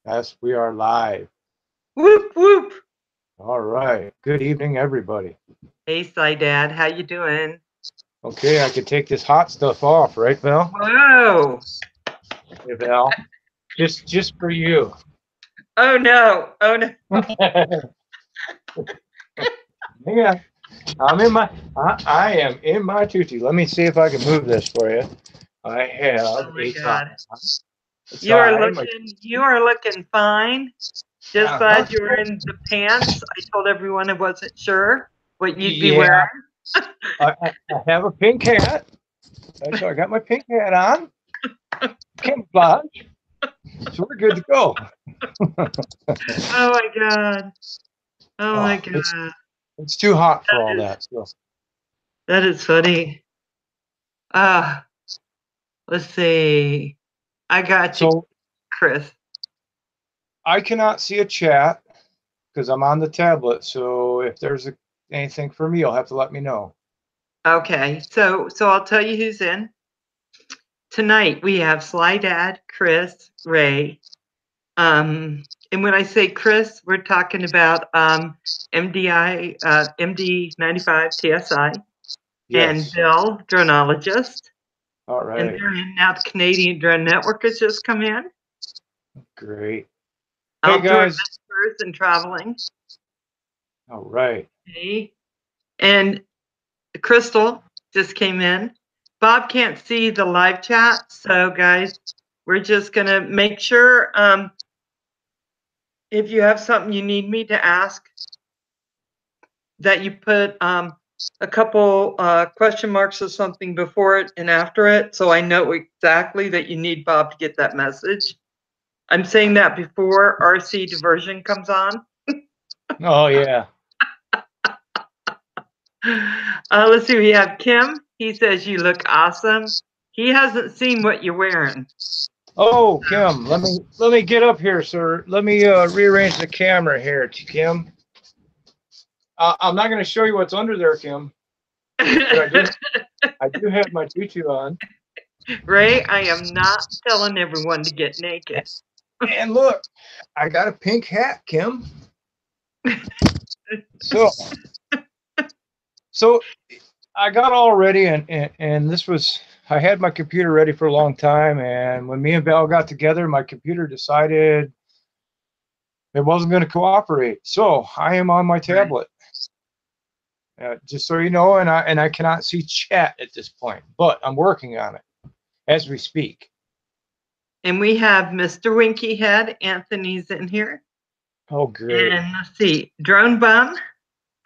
Yes, we are live. Whoop whoop. All right. Good evening, everybody. Hey, Dad, how you doing? Okay, I can take this hot stuff off, right, Val? Whoa. Hey, Val. Just for you. Oh no. Oh no. Yeah, I'm in my. I am in my tutu. Let me see if I can move this for you. I have Oh my a tie. God. A You are tie. My, looking fine. Just uh-huh. glad you were in the pants. I told everyone I wasn't sure what you'd be Yeah, wearing. I have a pink hat. So I got my pink hat on. Camouflage. So we're good to go. Oh my God. Oh my Oh, God. it's too hot for all That is that. So that is funny. Ah, let's see. I got you, so Chris. I cannot see a chat because I'm on the tablet. So if there's anything for me, you'll have to let me know. Okay. So I'll tell you who's in. Tonight we have Sly Dad, Chris, Ray. And when I say Chris, we're talking about MD95 TSI, and Yes. Bill, dronologist. All And right. they're in now. The Canadian Drone Network has just come in. Great. Hey Outdoor guys. adventurers and traveling. All right. Okay. And Crystal just came in. Bob can't see the live chat, so guys, we're just gonna make sure if you have something you need me to ask, that you put a couple question marks or something before it and after it, so I know exactly that you need Bob to get that message. I'm saying that before RC diversion comes on. Oh yeah. Let's see, we have Kim. He says you look awesome. He hasn't seen what you're wearing. Oh, Kim, let me get up here, sir. Let me rearrange the camera here, Kim. I'm not going to show you what's under there, Kim, but I do have my tutu on. Ray, I am not telling everyone to get naked. And look, I got a pink hat, Kim. So so I got all ready, and this was I had my computer ready for a long time. And when me and Val got together, my computer decided it wasn't going to cooperate. So I am on my Right. tablet, just so you know, and I cannot see chat at this point, but I'm working on it as we speak. And we have Mr. Winky Head. Anthony's in here. Oh, great. And let's see, Drone Bum.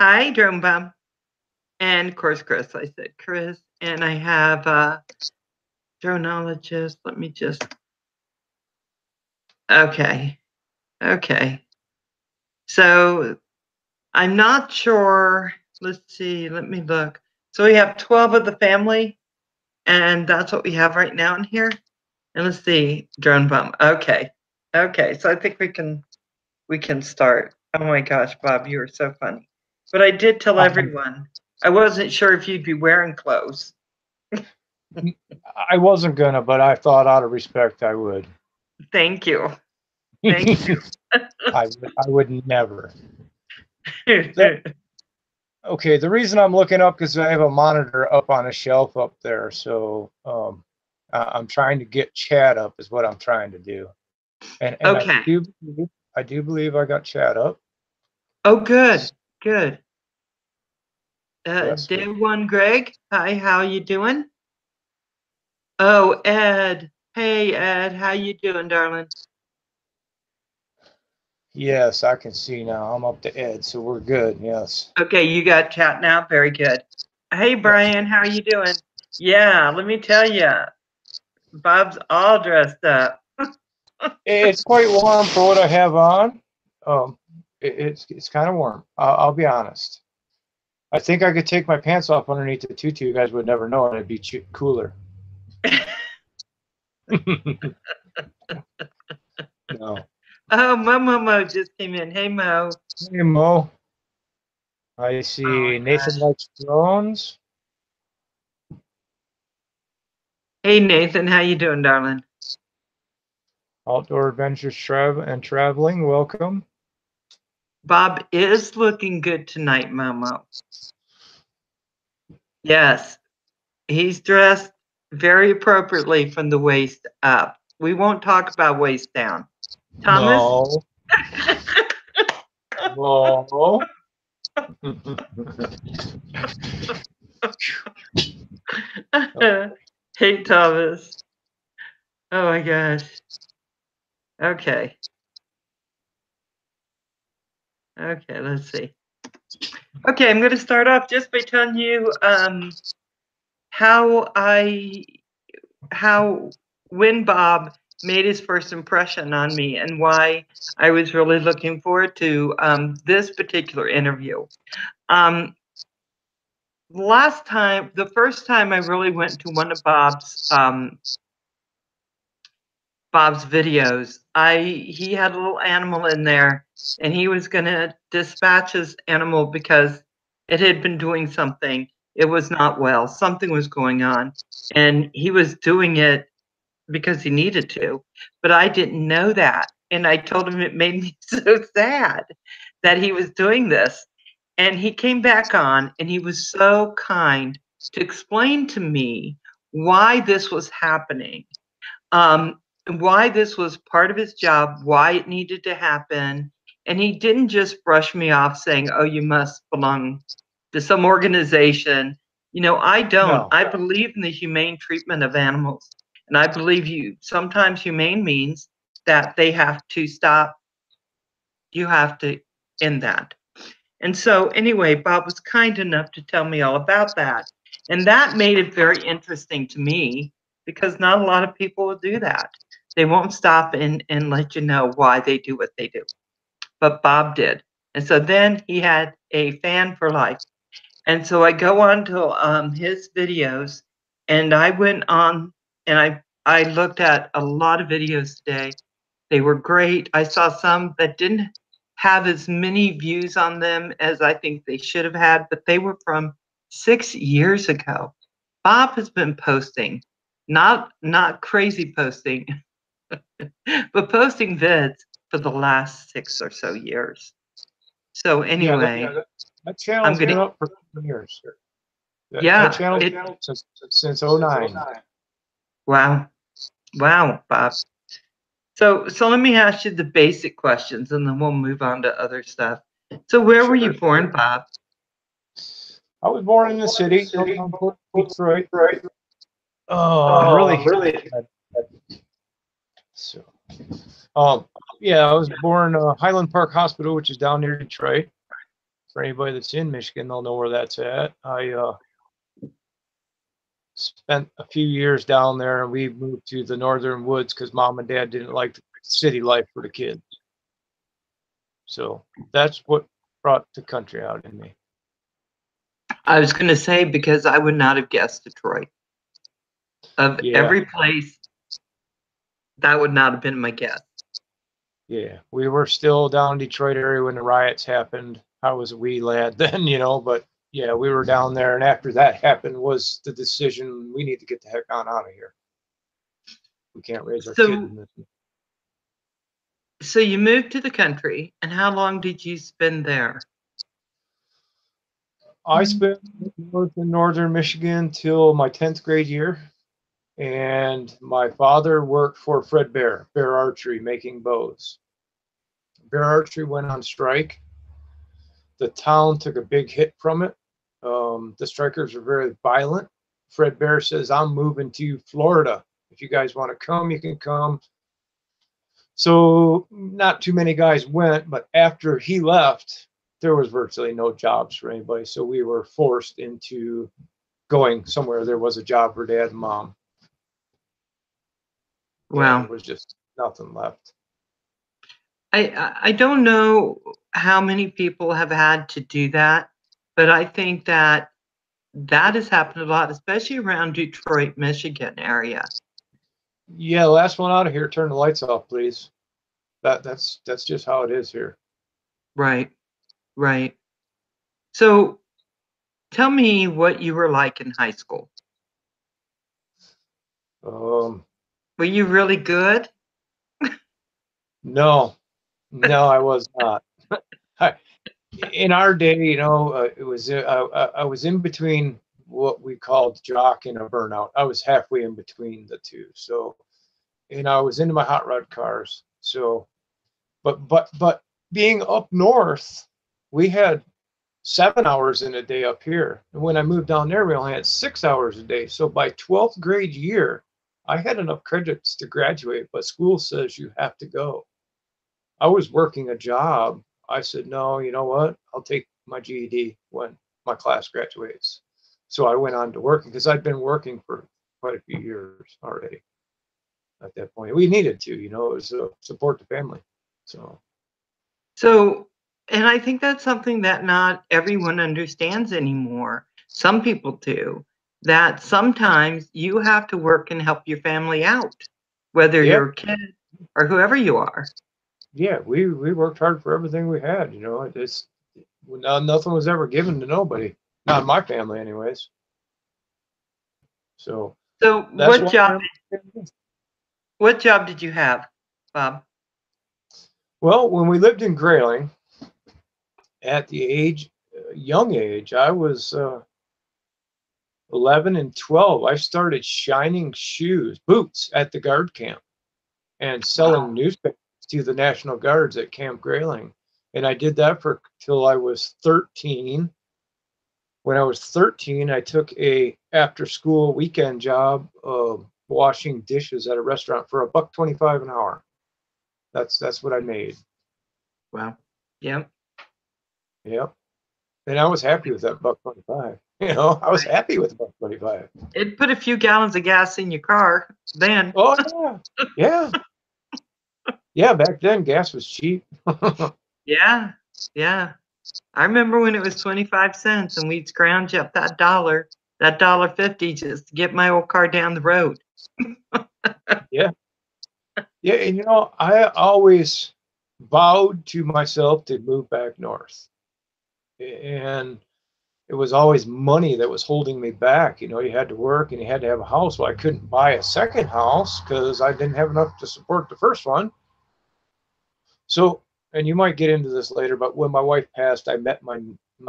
Hi, Drone Bum. And of course, Chris. I said Chris. And I have dronologist. Let me just. Okay. Okay. So I'm not sure. Let's see. Let me look. So we have 12 of the family, and that's what we have right now in here. And let's see, Drone Bum. Okay. Okay. So I think we can start. Oh my gosh, Bob, you are so funny. But I did tell Um, everyone I wasn't sure if you'd be wearing clothes. I wasn't gonna, but I thought out of respect I would. Thank you. Thank I would never. The, you. okay, the reason I'm looking up because I have a monitor up on a shelf up there, so I'm trying to get chat up is what I'm trying to do, and I Okay. do believe I got chat up, Oh, good. Good. so that's Day good. one, Greg. Hi, how you doing? Oh, Ed. Hey, Ed. How you doing, darling? Yes, I can see now. I'm up to Ed, so we're good. Yes. Okay, you got chat now. Very good. Hey, Yes. Brian. How you doing? Yeah, let me tell you, Bob's all dressed up. It's quite warm for what I have on. Um, it's kind of warm. I'll be honest. I think I could take my pants off underneath the tutu. You guys would never know, and it'd be cooler. No. Oh, Mo just came in. Hey, Mo. Hey Mo, I Oh my see Nathan gosh. likes drones. Hey, Nathan. How you doing, darling? Outdoor Adventures Traveling. Welcome. Bob is looking good tonight, Momo. Yes, he's dressed very appropriately from the waist up. We won't talk about waist down. Thomas? No. No. Hey, Thomas. Oh my gosh. Okay. Okay, let's see. Okay, I'm going to start off just by telling you when Bob made his first impression on me and why I was really looking forward to this particular interview. The first time I really went to one of Bob's videos, he had a little animal in there, and he was going to dispatch his animal because it had been doing something. It was not well. Something was going on, and he was doing it because he needed to. But I didn't know that, and I told him it made me so sad that he was doing this. And he came back on, and he was so kind to explain to me why this was happening. Why this was part of his job, why it needed to happen. And he didn't just brush me off saying, oh, you must belong to some organization. You know, I don't. No. I believe in the humane treatment of animals. And I believe sometimes humane means that they have to stop. You have to end that. And so anyway, Bob was kind enough to tell me all about that. And that made it very interesting to me because not a lot of people will do that. They won't stop and let you know why they do what they do. But Bob did. And so then he had a fan for life. And so I go on to his videos, and I went on and I looked at a lot of videos today. They were great. I saw some that didn't have as many views on them as I think they should have had, but they were from 6 years ago. Bob has been posting, not crazy posting, but posting vids for the last 6 or so years. So anyway, that channel's been up for 7 years, sir. That channel since 09. Wow. Wow, Bob. So let me ask you the basic questions, and then we'll move on to other stuff. So where were you born, Bob? I was born in the city, Detroit. Really. So, yeah, I was born Highland Park Hospital, which is down near Detroit. For anybody that's in Michigan, they'll know where that's at. I spent a few years down there, and we moved to the northern woods because mom and dad didn't like the city life for the kids. So that's what brought the country out in me. I was going to say, because I would not have guessed Detroit. Of every place, that would not have been my guess. Yeah, we were still down in Detroit area when the riots happened. I was a wee lad then, but yeah, we were down there. And after that happened was the decision, we need to get the heck on out of here. We can't raise our kids in this. So you moved to the country, and how long did you spend there? I spent in northern Michigan till my 10th grade year. And my father worked for Fred Bear Archery, making bows. Bear Archery went on strike. The town took a big hit from it. The strikers were very violent. Fred Bear says, I'm moving to Florida. If you guys want to come, you can come. So not too many guys went, but after he left, there was virtually no jobs for anybody. So we were forced into going somewhere there was a job for dad and mom. Wow. There was just nothing left. I don't know how many people have had to do that, but I think that has happened a lot, especially around Detroit, Michigan area. Yeah, last one out of here, turn the lights off, please. That's just how it is here. Right. So tell me what you were like in high school. Were you really good? No, no, I was not. I, in our day, it was I was in between what we called jock and a burnout. I was halfway in between the two. So, I was into my hot rod cars. So, but being up north, we had 7 hours in a day up here. And when I moved down there, we only had 6 hours a day. So by 12th grade year, I had enough credits to graduate, but school says you have to go. I was working a job. I said, no, you know what? I'll take my GED when my class graduates. So I went on to working because I'd been working for quite a few years already at that point. We needed to, it was to support the family. So, and I think that's something that not everyone understands anymore. Some people do, that sometimes you have to work and help your family out, whether Yeah. you're a kid or whoever you are. Yeah, we worked hard for everything we had. It's nothing was ever given to nobody, not in my family, anyways. So that's what job did you have, Bob? Well, when we lived in Grayling, at the young age, I was 11 and 12. I started shining boots at the guard camp and selling newspapers to the National Guards at Camp Grayling. And I did that till I was 13. When I was 13, I took a after-school weekend job of washing dishes at a restaurant for $1.25 an hour. That's what I made. Wow. Yep. Yep. And I was happy with that $1.25. I was happy with $1.25. It put a few gallons of gas in your car then. Oh yeah, yeah. Back then, gas was cheap. Yeah. I remember when it was 25 cents and we'd scrounge up that $1.50 just to get my old car down the road. Yeah. And I always vowed to myself to move back north. And it was always money that was holding me back. You had to work and you had to have a house. Well, I couldn't buy a second house because I didn't have enough to support the first one. So, and you might get into this later, but when my wife passed, I met my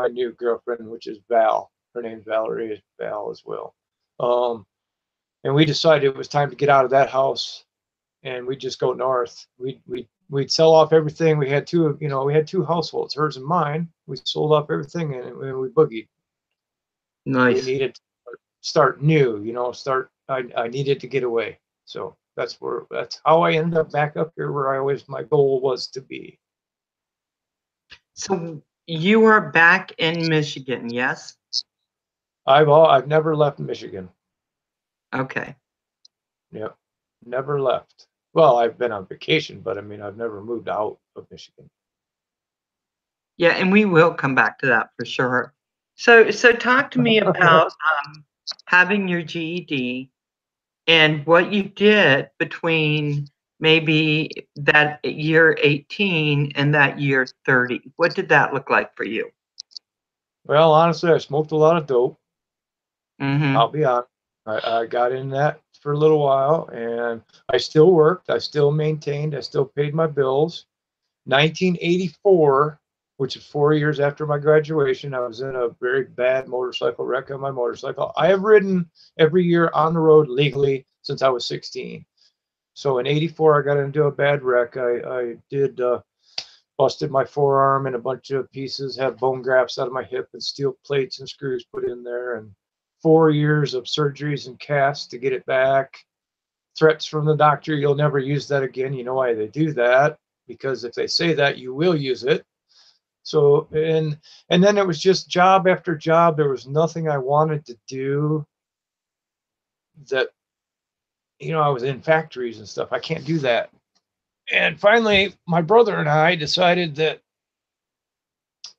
new girlfriend, which is Val. Her name's Valerie, Val as well. And we decided it was time to get out of that house, and we'd just go north. We'd sell off everything. We had two households, hers and mine. We sold off everything and we boogied. Nice. We needed to start new. I needed to get away. So that's how I ended up back up here where my goal was to be. So you are back in Michigan, yes? I've never left Michigan. Okay. Yep. Never left. Well, I've been on vacation, but I've never moved out of Michigan. Yeah, and we will come back to that for sure. So talk to me about having your GED and what you did between maybe that year 18 and that year 30. What did that look like for you? Well, honestly, I smoked a lot of dope. Mm-hmm. I'll be honest. I got in that for a little while, and I still worked. I still maintained. I still paid my bills. 1984, which is 4 years after my graduation, I was in a very bad motorcycle wreck on my motorcycle. I have ridden every year on the road legally since I was 16. So in 84, I got into a bad wreck. I did busted my forearm in a bunch of pieces, had bone grafts out of my hip and steel plates and screws put in there, and 4 years of surgeries and casts to get it back. Threats from the doctor, you'll never use that again. You know why they do that? Because if they say that, you will use it. So, and then it was just job after job. There was nothing I wanted to do that, I was in factories and stuff. I can't do that. And finally, my brother and I decided that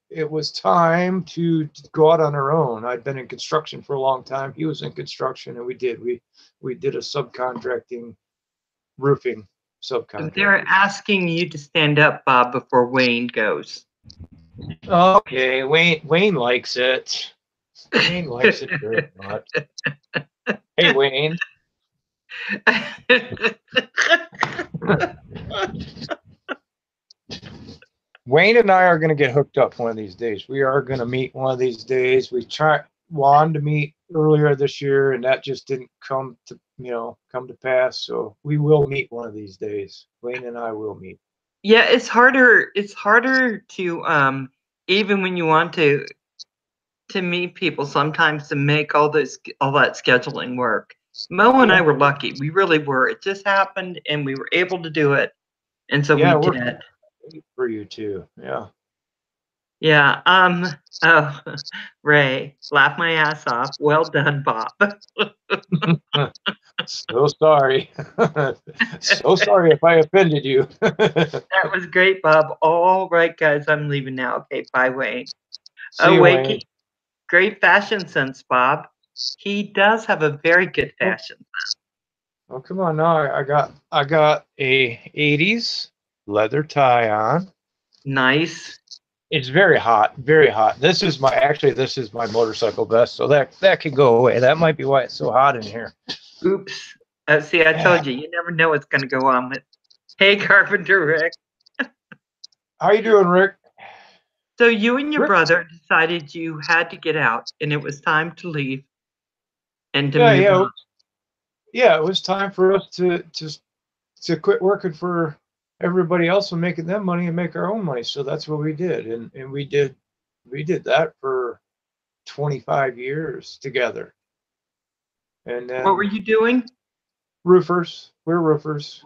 it was time to go out on our own. I'd been in construction for a long time. He was in construction, and we did a subcontracting roofing subcontract. They're asking you to stand up, Bob, before Wayne goes. Okay, Wayne likes it. Wayne likes it very much. Hey, Wayne. Wayne and I are going to get hooked up one of these days. We are going to meet one of these days. We wanted to meet earlier this year, and that just didn't come to pass. So we will meet one of these days. Wayne and I will meet. Yeah, it's harder. It's harder to even when you want to meet people sometimes to make all that scheduling work. Mo and I were lucky. We really were. It just happened, and we were able to do it, and so we did. For you too. Yeah. Yeah. Oh, Ray, laugh my ass off. Well done, Bob. So sorry. So sorry if I offended you. That was great, Bob. All right, guys, I'm leaving now. Okay, bye, Wayne. See you, Wayne. Great fashion sense, Bob. He does have a very good fashion sense. Oh, come on now. I got a 80s leather tie on. Nice. It's very hot, very hot. This is my motorcycle vest, so that could go away. That might be why it's so hot in here. Oops. See, I told you, you never know what's going to go on with. Hey, Carpenter Rick. How you doing, Rick? So you and your brother decided you had to get out, and it was time to leave and to move on. Yeah, it was time for us to quit working for everybody else and making them money and make our own money. So that's what we did, and we did that for 25 years together. And then what were you doing? Roofers. We're roofers.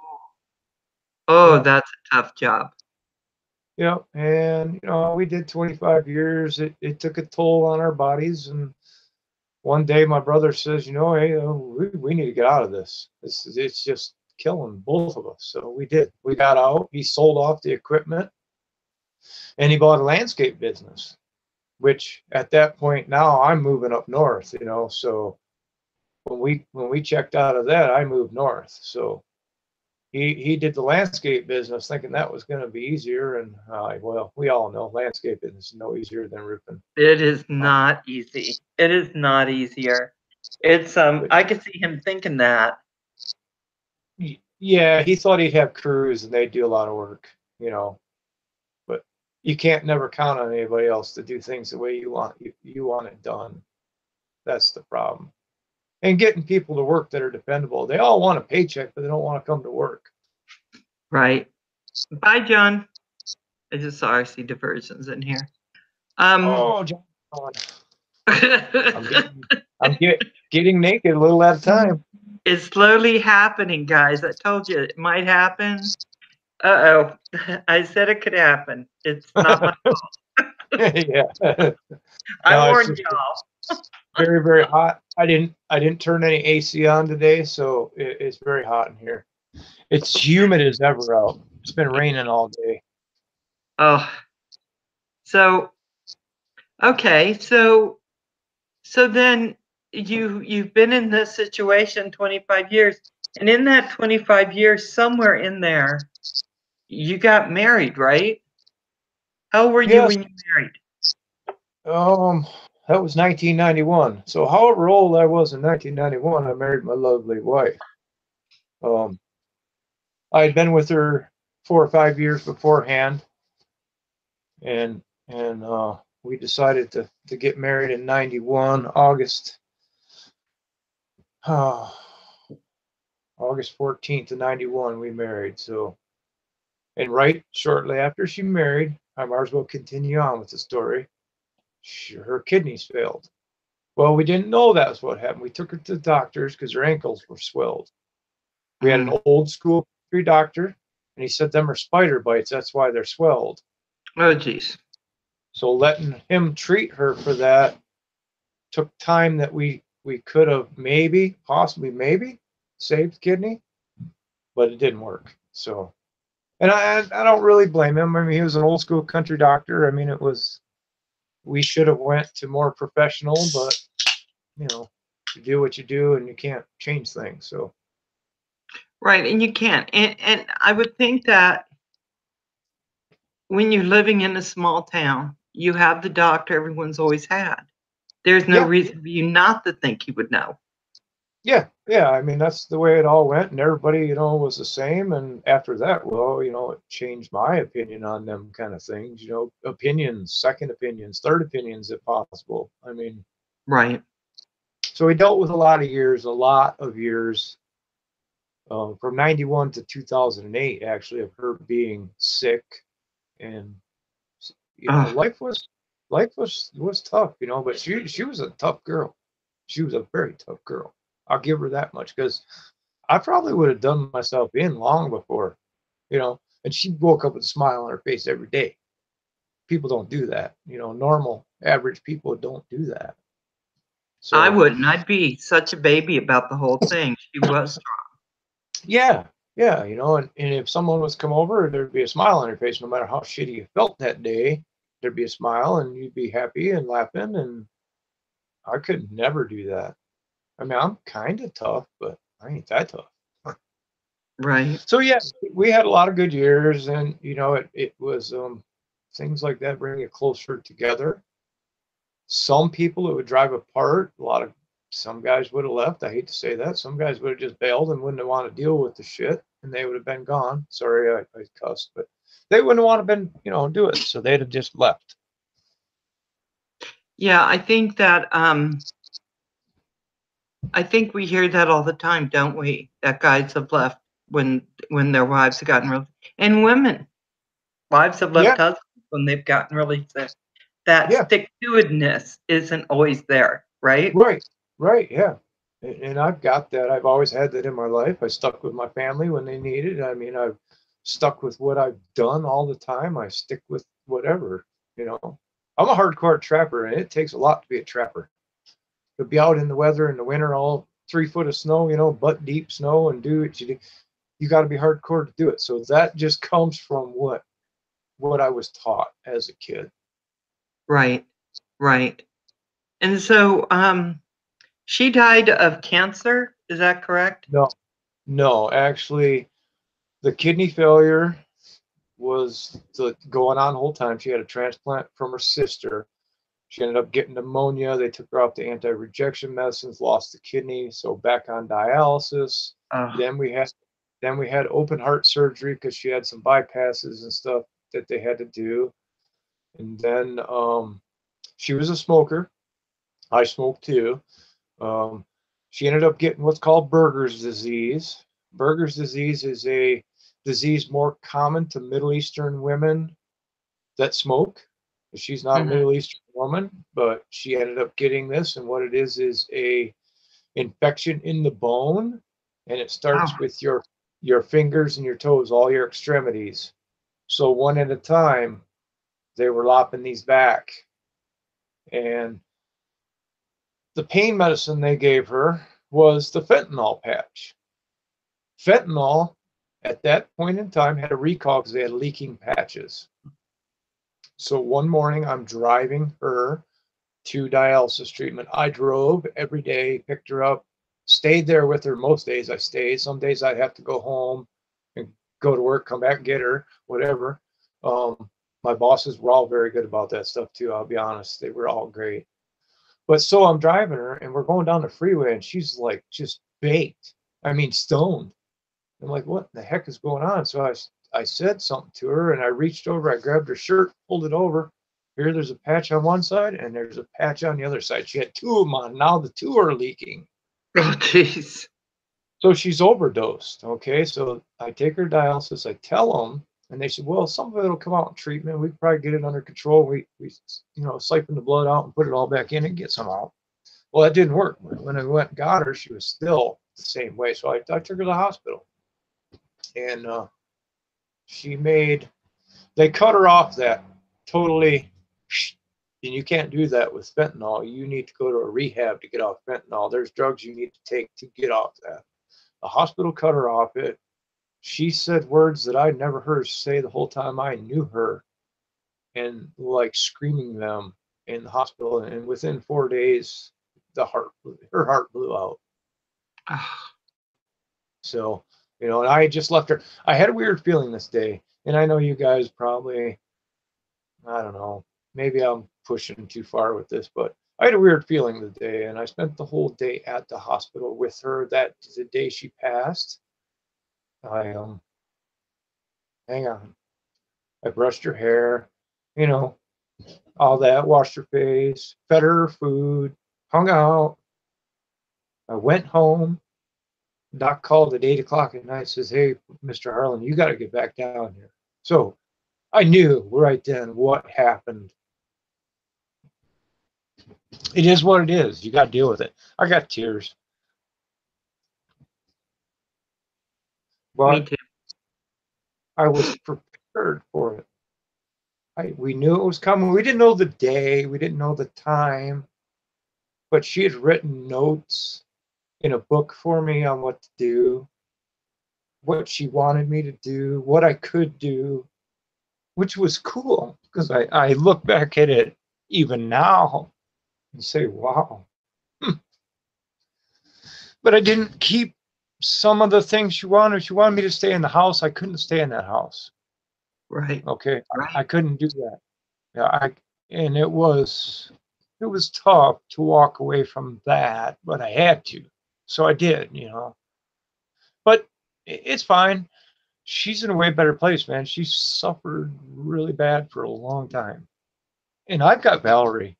Oh, yeah. That's a tough job. Yeah, and we did 25 years. It took a toll on our bodies, and one day my brother says, hey, we need to get out of this. It's just killing both of us. So we did. We got out. He sold off the equipment, and he bought a landscape business, which at that point now I'm moving up north. So when we checked out of that, I moved north. So he did the landscape business thinking that was going to be easier, and well, we all know landscaping is no easier than roofing. It is not easy. It is not easier. It's I could see him thinking that. Yeah, he thought he'd have crews and they'd do a lot of work, but you can't never count on anybody else to do things the way you want it done. That's the problem. And getting people to work that are dependable. They all want a paycheck, but they don't want to come to work. Right. Bye, John. I just saw RC diversions in here. Oh, John. I'm getting naked a little at a time. It's slowly happening, guys. I told you it might happen. Uh-oh. I said it could happen. It's not my fault. Yeah. I warned y'all. Very, very hot. I didn't turn any AC on today, so it's very hot in here. It's humid as ever out. It's been raining all day. Oh. So okay, so then you've been in this situation 25 years, and in that 25 years, somewhere in there, you got married, right? How old were you when you married? That was 1991. So however old I was in 1991, I married my lovely wife. I had been with her 4 or 5 years beforehand, and we decided to get married in 91, August 14th of 91 we married. So, and right shortly after she married, I might as well continue on with the story. Her kidneys failed. Well, we didn't know that's what happened. We took her to the doctors because her ankles were swelled. We had an old school country doctor, and he said them are spider bites. That's why they're swelled. Oh, geez. So letting him treat her for that took time that we could have possibly saved the kidney, but it didn't work. So, and I don't really blame him. I mean, he was an old school country doctor. I mean, we should have went to more professional, but you do what you do and you can't change things. So. Right, and you can't. And I would think that when you're living in a small town, you have the doctor everyone's always had. There's no reason for you not to think you would know. Yeah, yeah. I mean, that's the way it all went, and everybody, was the same. And after that, well, it changed my opinion on them kind of things. Opinions, second opinions, third opinions, if possible. I mean, Right. so we dealt with a lot of years, from '91 to 2008, actually, of her being sick, and Oh, life was tough, but she was a tough girl. She was a very tough girl. I'll give her that much because I probably would have done myself in long before, and she woke up with a smile on her face every day. People don't do that. Normal, average people don't do that. I So, wouldn't. I'd be such a baby about the whole thing. She was. yeah, yeah, and if someone was come over, there'd be a smile on your face no matter how shitty you felt that day. There'd be a smile and you'd be happy and laughing. And I could never do that. I mean, I'm kind of tough, but I ain't that tough. Right. So yeah, we had a lot of good years, and it was things like that bring it closer together. Some people it would drive apart. Some guys would have left. I hate to say that. Some guys would have just bailed and wouldn't have want to deal with the shit, and they would have been gone. Sorry, I cussed, but they wouldn't want to been do it, so they'd have just left. Yeah, I think that I think we hear that all the time, don't we? That guys have left when their wives have gotten really, and women, wives have Yeah, left husbands when they've gotten really sick. That yeah, stick-to-itiveness isn't always there, right? right, right, yeah. And I've got that. I've always had that in my life. I stuck with my family when they needed. I mean, I've stuck with what I've done all the time. I stick with whatever, you know. I'm a hardcore trapper, and it takes a lot to be a trapper. To be out in the weather in the winter, all 3 foot of snow, butt deep snow, and do what you do. You got to be hardcore to do it. So that just comes from what I was taught as a kid. Right, right. And so, she died of cancer. Is that correct? No, no, actually, the kidney failure was going on the whole time. She had a transplant from her sister. She ended up getting pneumonia. They took her off the anti-rejection medicines, lost the kidney, so back on dialysis. Oh, Then we had open heart surgery because she had some bypasses and stuff that they had to do. And then she was a smoker. I smoked too. Um, she ended up getting what's called Berger's disease. Berger's disease is a disease more common to Middle Eastern women that smoke. She's not a mhm. Middle Eastern woman, but she ended up getting this, and what it is a infection in the bone, and it Oh, starts with your fingers and your toes, all your extremities. So one at a time, they were lopping these back, and the pain medicine they gave her was the fentanyl patch. Fentanyl at that point in time had a recall because they had leaking patches. So one morning I'm driving her to dialysis treatment. I drove every day, picked her up, stayed there with her. Most days I stayed. Some days I'd have to go home and go to work, come back and get her, whatever. My bosses were all very good about that stuff too. I'll be honest, they were all great. But so I'm driving her and we're going down the freeway and she's like just baked. I mean, stoned. I'm like, what the heck is going on? So I said something to her and I reached over, I grabbed her shirt, pulled it over. Here, there's a patch on one side and there's a patch on the other side. She had two of them on. Now the two are leaking. oh, jeez. So she's overdosed. Okay. So I take her dialysis. I tell them, and they said, well, some of it will come out in treatment. We probably get it under control. We siphon the blood out and put it all back in and get some out. Well, that didn't work. When I went and got her, she was still the same way. So I took her to the hospital. And they cut her off that totally, and you can't do that with fentanyl. You need to go to a rehab to get off fentanyl. There's drugs you need to take to get off that. The hospital cut her off it. She said words that I'd never heard her say the whole time I knew her, and like screaming them in the hospital. And within 4 days, her heart blew out. Oh, So, and I just left her. I had a weird feeling this day, and I know you guys probably, I don't know, maybe I'm pushing too far with this, but I had a weird feeling the day, and I spent the whole day at the hospital with her. That the day she passed, I hang on. I brushed her hair, you know, all that, washed her face, fed her food, hung out. I went home. Doc called at 8 o'clock at night, says, "Hey, Mr. Harlan, you got to get back down here." So I knew right then what happened. It is what it is. You got to deal with it. I got tears. Me But too. I was prepared for it. We knew it was coming. We didn't know the day. We didn't know the time. But she had written notes in a book for me on what to do, what she wanted me to do, what I could do, which was cool because I look back at it even now and say, wow. But I didn't keep some of the things she wanted. She wanted me to stay in the house. I couldn't stay in that house. Right. Okay. Right. I couldn't do that. Yeah, and it was tough to walk away from that, but I had to. So I did, But it's fine. She's in a way better place, man. She suffered really bad for a long time. And I've got Valerie.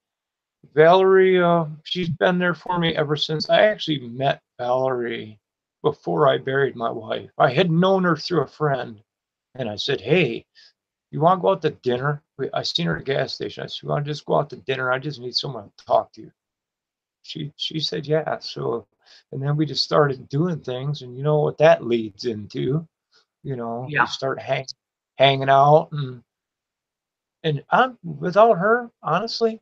Valerie, she's been there for me ever since. I actually met Valerie before I buried my wife. I had known her through a friend, and I said, "Hey, you want to go out to dinner?" I seen her at a gas station. I said, "You want to just go out to dinner? I just need someone to talk to." She said, "Yeah." So, and then we just started doing things, and you know what that leads into. You Yeah. start hanging out, and I'm without her, honestly,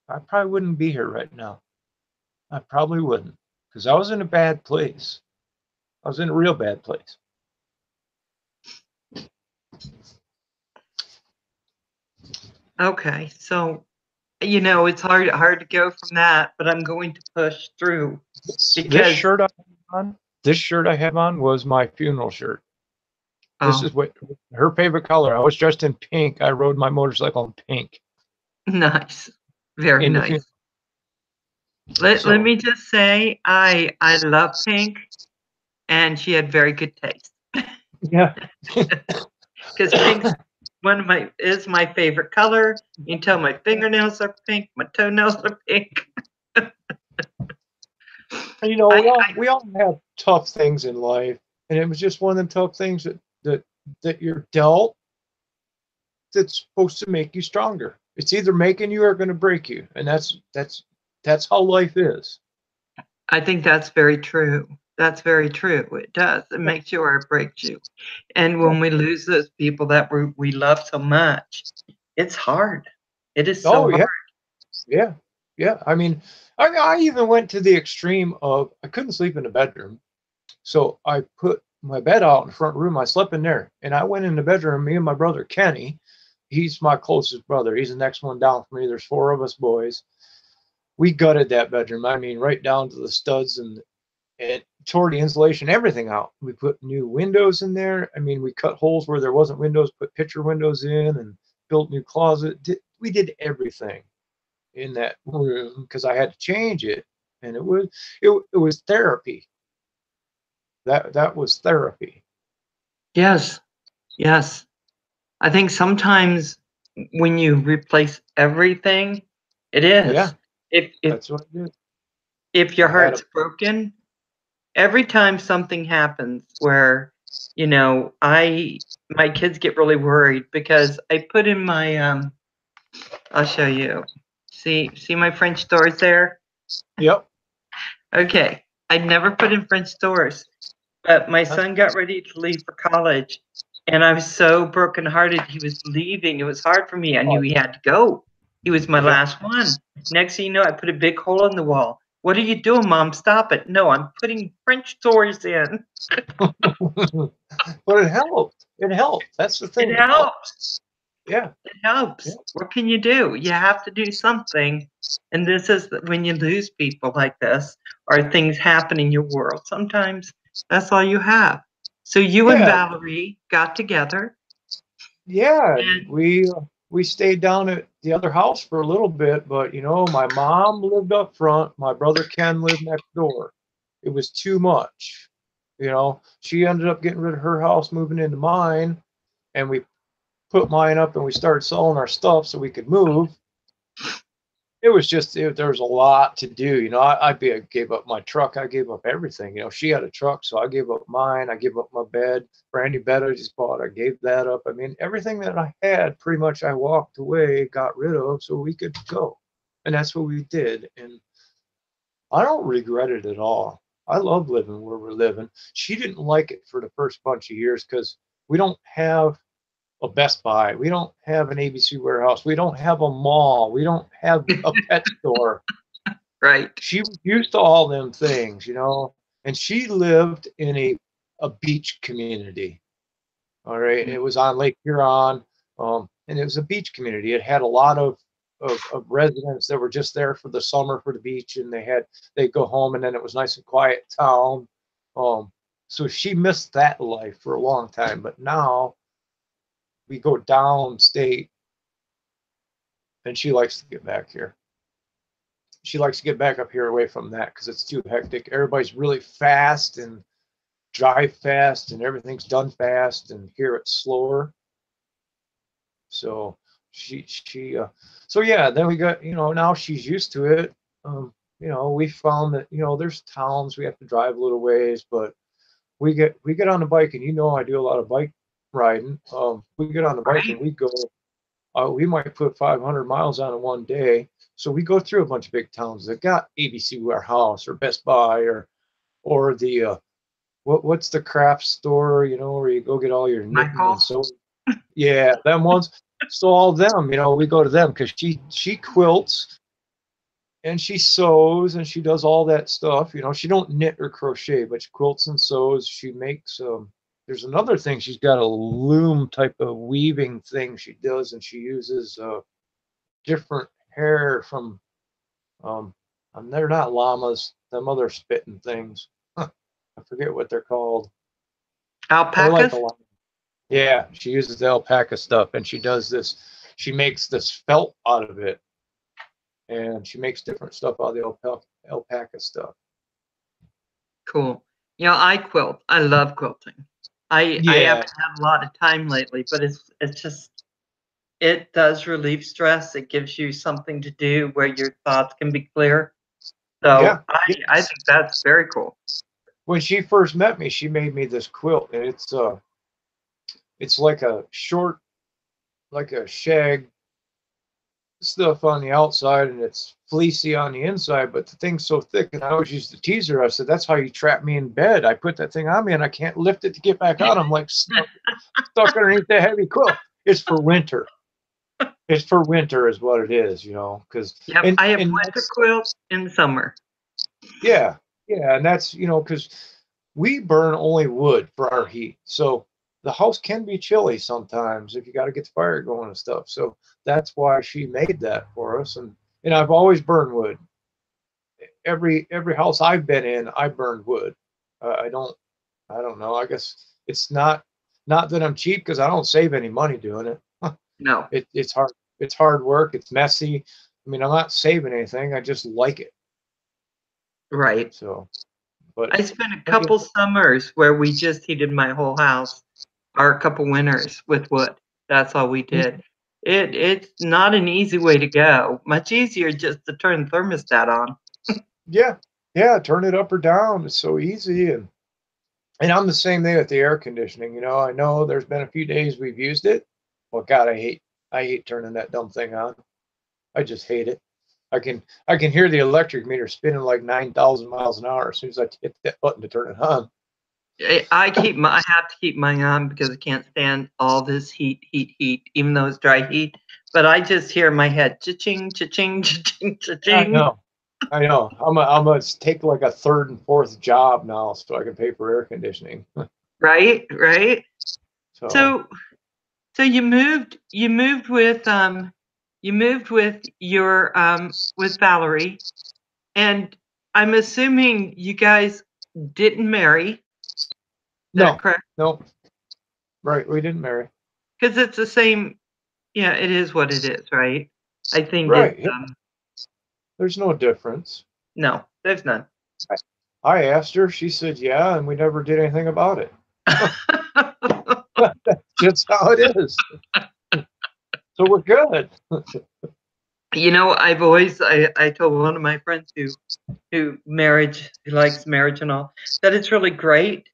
I probably wouldn't be here right now. I probably wouldn't, because I was in a bad place. I was in a real bad place. Okay. So, it's hard to go from that, but I'm going to push through This because shirt I have on, this shirt I have on was my funeral shirt. This oh, is what her favorite color. I was dressed in pink. I rode my motorcycle in pink nice. Very in the nice. funeral. Let So me just say I love pink, and she had very good taste yeah, because pink's is my favorite color. You can tell my fingernails are pink, my toenails are pink. I, we all have tough things in life, and it was just one of them tough things that you're dealt that's supposed to make you stronger. It's either making you or going to break you, and that's how life is. I think that's very true. That's very true. It does. It Yeah. makes you or it breaks you. And when we lose those people that we love so much, it's hard. It is so Oh hard. yeah, yeah. I mean, I even went to the extreme of I couldn't sleep in the bedroom, so I put my bed out in the front room. I slept in there, and I went in the bedroom. Me and my brother Kenny, he's my closest brother. He's the next one down from me. There's four of us boys. We gutted that bedroom. I mean, right down to the studs and tore the insulation, everything out. We put new windows in there. I mean, we cut holes where there wasn't windows, put picture windows in, and built new closet. We did everything in that room because I had to change it, and it was therapy. That was therapy. Yes. Yes. I think sometimes when you replace everything, it Yeah, is. If that's what I did. if your I had heart's a broken, every time something happens where, I my kids get really worried because I put in my I'll show you. See my French doors there? yep. Okay. I never put in French doors, but my That's son got ready to leave for college, and I was so brokenhearted. He was leaving. It was hard for me. I knew he had to go. He was my yeah. last one. Next thing you know, I put a big hole in the wall. What are you doing, Mom? Stop it. No, I'm putting French doors in. But it helped. It helped. That's the It thing. It helped. helps. Yeah. It Yeah. helps. What can you do? You have to do something. And this is when you lose people like this or things happen in your world. Sometimes that's all you have. So you and Yeah. Valerie got together Yeah. and We we stayed down at the other house for a little bit, but you know, my mom lived up front, my brother Ken lived next door. It was too much. You know, she ended up getting rid of her house, moving into mine, and we put mine up and we started selling our stuff so we could move. It was just there was a lot to do. You know, gave up my truck. I gave up everything. You know, she had a truck, so I gave up mine. I gave up my bed, brand new bed I just bought. I gave that up. I mean, everything that I had, pretty much, I walked away, got rid of, so we could go, and that's what we did. And I don't regret it at all. I love living where we're living. She didn't like it for the first bunch of years because we don't have a Best Buy. We don't have an ABC warehouse. We don't have a mall. We don't have a pet store. Right. She was used to all them things, you know, and she lived in a beach community. All right. It was on Lake Huron, and it was a beach community. It had a lot of residents that were just there for the summer for the beach, and they'd go home, and then it was nice and quiet town. So she missed that life for a long time, but now we go downstate, and she likes to get back here. She likes to get back up here away from that because it's too hectic. Everybody's really fast and drive fast, and everything's done fast, and here it's slower. So so yeah, then we got, you know, now she's used to it. You know, we found that, you know, there's towns we have to drive a little ways, but we get on the bike, and you know, I do a lot of bike riding. We get on the bike and we go. We might put 500 miles on in one day. So we go through a bunch of big towns that got ABC Warehouse or Best Buy or the what's the craft store, you know, where you go get all your knitting and sewing. Yeah, them ones. So all them, you know, we go to them because she quilts and she sews and she does all that stuff. You know, she don't knit or crochet, but she quilts and sews. She makes there's another thing. She's got a loom type of weaving thing she does, and she uses different hair from and they're not llamas, them other spitting things. I forget what they're called. They're like Alpacas? a llama. Yeah, she uses the alpaca stuff, and she does this. She makes this felt out of it, and she makes different stuff out of the alpaca stuff. Cool. You know, I quilt. I love quilting. I haven't had a lot of time lately, but it's just it does relieve stress. It gives you something to do where your thoughts can be clear. So Yeah, I think that's very cool. when she first met me, she made me this quilt, and it's like a short, like a shag stuff on the outside, and it's fleecy on the inside, but the thing's so thick. And I always used to tease her. I said, "That's how you trap me in bed. I put that thing on me, and I can't lift it to get back out. I'm like stuck underneath the heavy quilt." It's for winter. It's for winter, is what it is, you know. Because I have winter quilts in summer. Yeah, and that's, you know, because we burn only wood for our heat, so the house can be chilly sometimes if you got to get the fire going and stuff. So that's why she made that for us, and I've always burned wood. Every house I've been in, I burned wood. I don't know. I guess it's not that I'm cheap because I don't save any money doing it. No, It's hard. It's hard work. It's messy. I mean, I'm not saving anything. I just like it. right. So, but I spent a couple summers where we just heated my whole house, or a couple winters with wood. That's all we did. It's not an easy way to go. Much easier just to turn the thermostat on. yeah, turn it up or down. It's so easy, and I'm the same thing with the air conditioning. You know, I know there's been a few days we've used it. Well, God, I hate turning that dumb thing on. I just hate it. I can hear the electric meter spinning like 9,000 miles an hour as soon as I hit that button to turn it on. I have to keep mine on because I can't stand all this heat, even though it's dry heat. But I just hear in my head, cha-ching, cha-ching, cha-ching, cha-ching. I know. I'm gonna take like a third and fourth job now so I can pay for air conditioning. Right. So So you moved with your with Valerie, and I'm assuming you guys didn't marry. Is that correct? No. Right, we didn't marry. Because it's the same, Yeah, it is what it is, right? I think Right. it's Yeah. There's no difference. no, there's none. I asked her, she said, yeah, and we never did anything about it. That's just how it is. So we're good. You know, I've always I told one of my friends who likes marriage and all, that it's really great.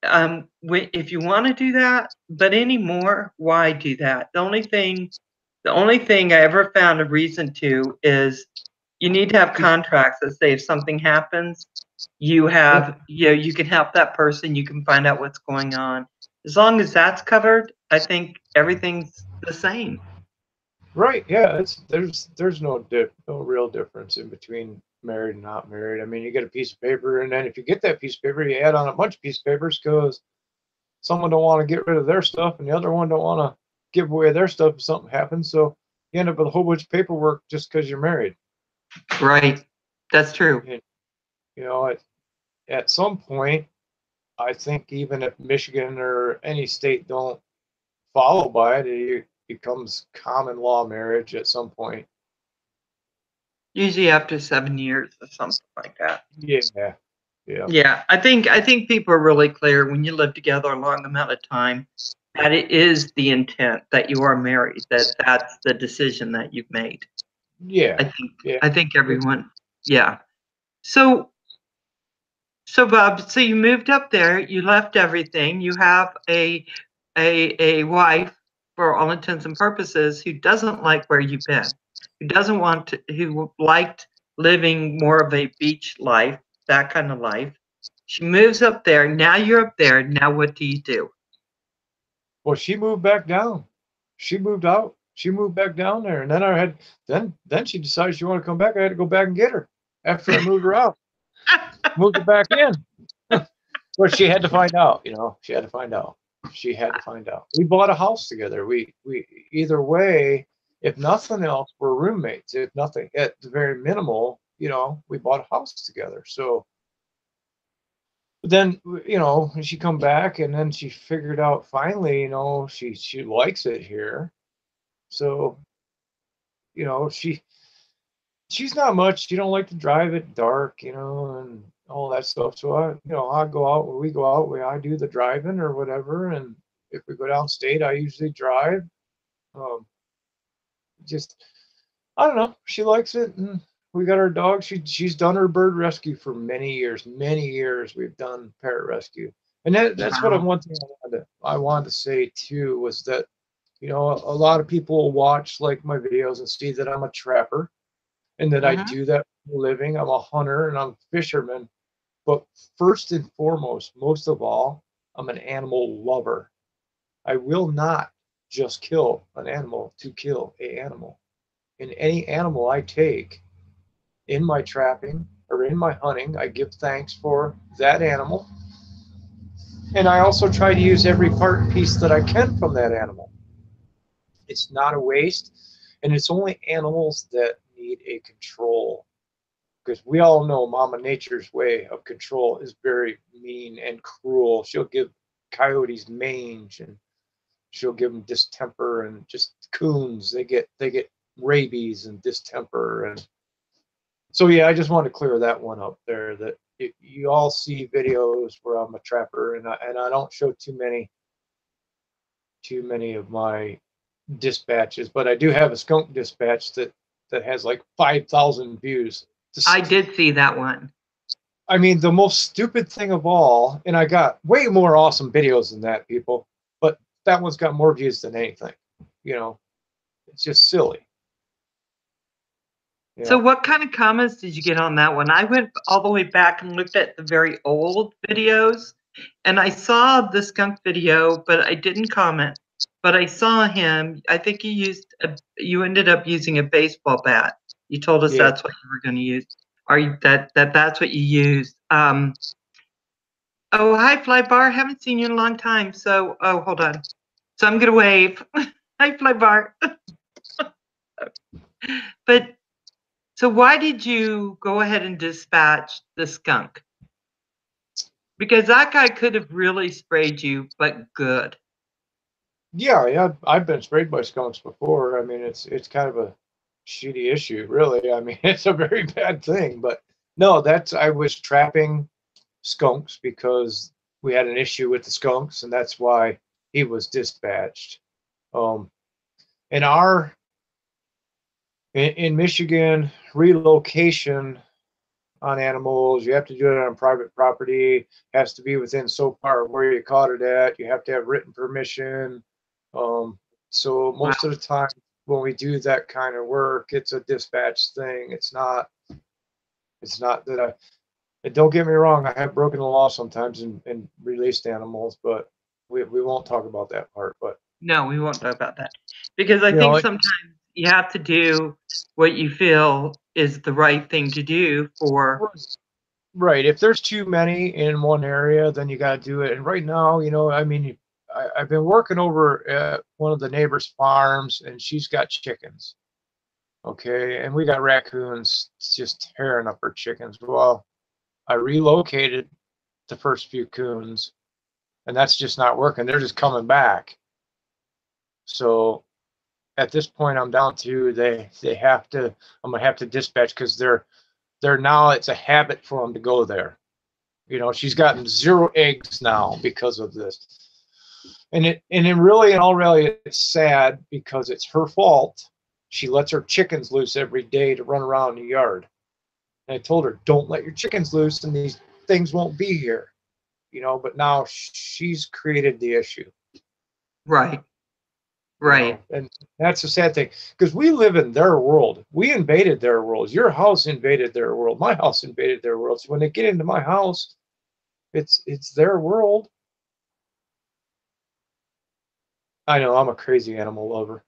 If you want to do that, but anymore, why do that? The only thing I ever found a reason to is you need to have contracts that say if something happens, you can help that person, you can find out what's going on. As long as that's covered, I think everything's the same. Right. Yeah. There's no real difference in between married and not married. I mean, you get a piece of paper, and then if you get that piece of paper, you add on a bunch of piece of papers because someone don't want to get rid of their stuff, and the other one don't want to give away their stuff if something happens. So you end up with a whole bunch of paperwork just because you're married. Right. That's true. And, you know, at some point, I think even if Michigan or any state don't follow by it, it becomes common law marriage at some point. Usually after 7 years or something like that. Yeah. Yeah. Yeah, I think people are really clear when you live together a long amount of time that it is the intent that you are married, that that's the decision that you've made. Yeah. I think Yeah. I think everyone, yeah. So Bob, so you moved up there, you left everything, you have a wife for all intents and purposes who doesn't like where you've been, who liked living more of a beach life, that kind of life. She moves up there. Now you're up there. Now what do you do? Well, she moved back down. She moved out. She moved back down there, and then I had then she decided she wanted to come back. I had to go back and get her after I moved her out. Moved her back in. Well, she had to find out. You know, she had to find out. She had to find out. We bought a house together. We either way, if nothing else, we're roommates. If nothing, at the very minimal, you know, we bought a house together. So then, you know, she come back, and then she figured out finally, you know, she likes it here. So, you know, she's not much. She don't like to drive at dark, you know, and all that stuff. So I go out when we go out, I do the driving or whatever. And if we go downstate, I usually drive. Um, just I don't know. She likes it, and we got our dog. She's done her bird rescue for many years. Many years we've done parrot rescue, and that's what Wow. one thing I wanted to say too was that, you know, a lot of people watch like my videos and see that I'm a trapper and that I Mhm. do that for a living. I'm a hunter and I'm a fisherman. But first and foremost, most of all, I'm an animal lover. I will not just kill an animal to kill a animal. In any animal I take in my trapping or in my hunting, I give thanks for that animal. And I also try to use every part and piece that I can from that animal. It's not a waste. And it's only animals that need a control, because we all know Mama Nature's way of control is very mean and cruel. She'll give coyotes mange, and she'll give them distemper, and just coons, they get rabies and distemper. And so yeah, I just wanted to clear that one up there, that you all see videos where I'm a trapper, and I don't show too many of my dispatches, but I do have a skunk dispatch that has like 5,000 views. I did see that one. I mean, the most stupid thing of all, and I got way more awesome videos than that, people, but that one's got more views than anything. You know, it's just silly. You So know, what kind of comments did you get on that one? I went all the way back and looked at the very old videos, and I saw the skunk video, but I didn't comment. But I saw him. I think you ended up using a baseball bat. You told us yeah. that's what you were going to use, or that's what you used. Oh, hi, Fly Bar. Haven't seen you in a long time. So, oh, hold on. So I'm gonna wave. Hi, Fly Bar. But so why did you go ahead and dispatch the skunk? Because that guy could have really sprayed you, but good. Yeah, I've been sprayed by skunks before. I mean, it's kind of a shitty issue, really. I mean, it's a very bad thing. But no, that's I was trapping skunks because we had an issue with the skunks, and that's why he was dispatched. Um, in our in Michigan, relocation on animals, you have to do it on private property. Has to be within so far of where you caught it at. You have to have written permission. Um, so Wow. most of the time when we do that kind of work, it's a dispatch thing. It's not. It's not that I. And don't get me wrong. I have broken the law sometimes and released animals, but we won't talk about that part. But No, we won't talk about that because I you think know, sometimes you have to do what you feel is the right thing to do for. right. If there's too many in one area, then you got to do it. And right now, I mean, I've been working over at one of the neighbors' farms, and she's got chickens. Okay, and we got raccoons just tearing up her chickens. Well, I relocated the first few coons, and that's just not working. They're just coming back. So at this point, I'm down to they have to. I'm gonna have to dispatch because they're now. It's a habit for them to go there. She's gotten 0 eggs now because of this. And really, in all reality, it's sad because it's her fault. She lets her chickens loose every day to run around the yard. And I told her, don't let your chickens loose and these things won't be here. But now she's created the issue. Right. Right. And that's the sad thing because we live in their world. We invaded their world. Your house invaded their world. My house invaded their world. So when they get into my house, it's their world. I know I'm a crazy animal lover,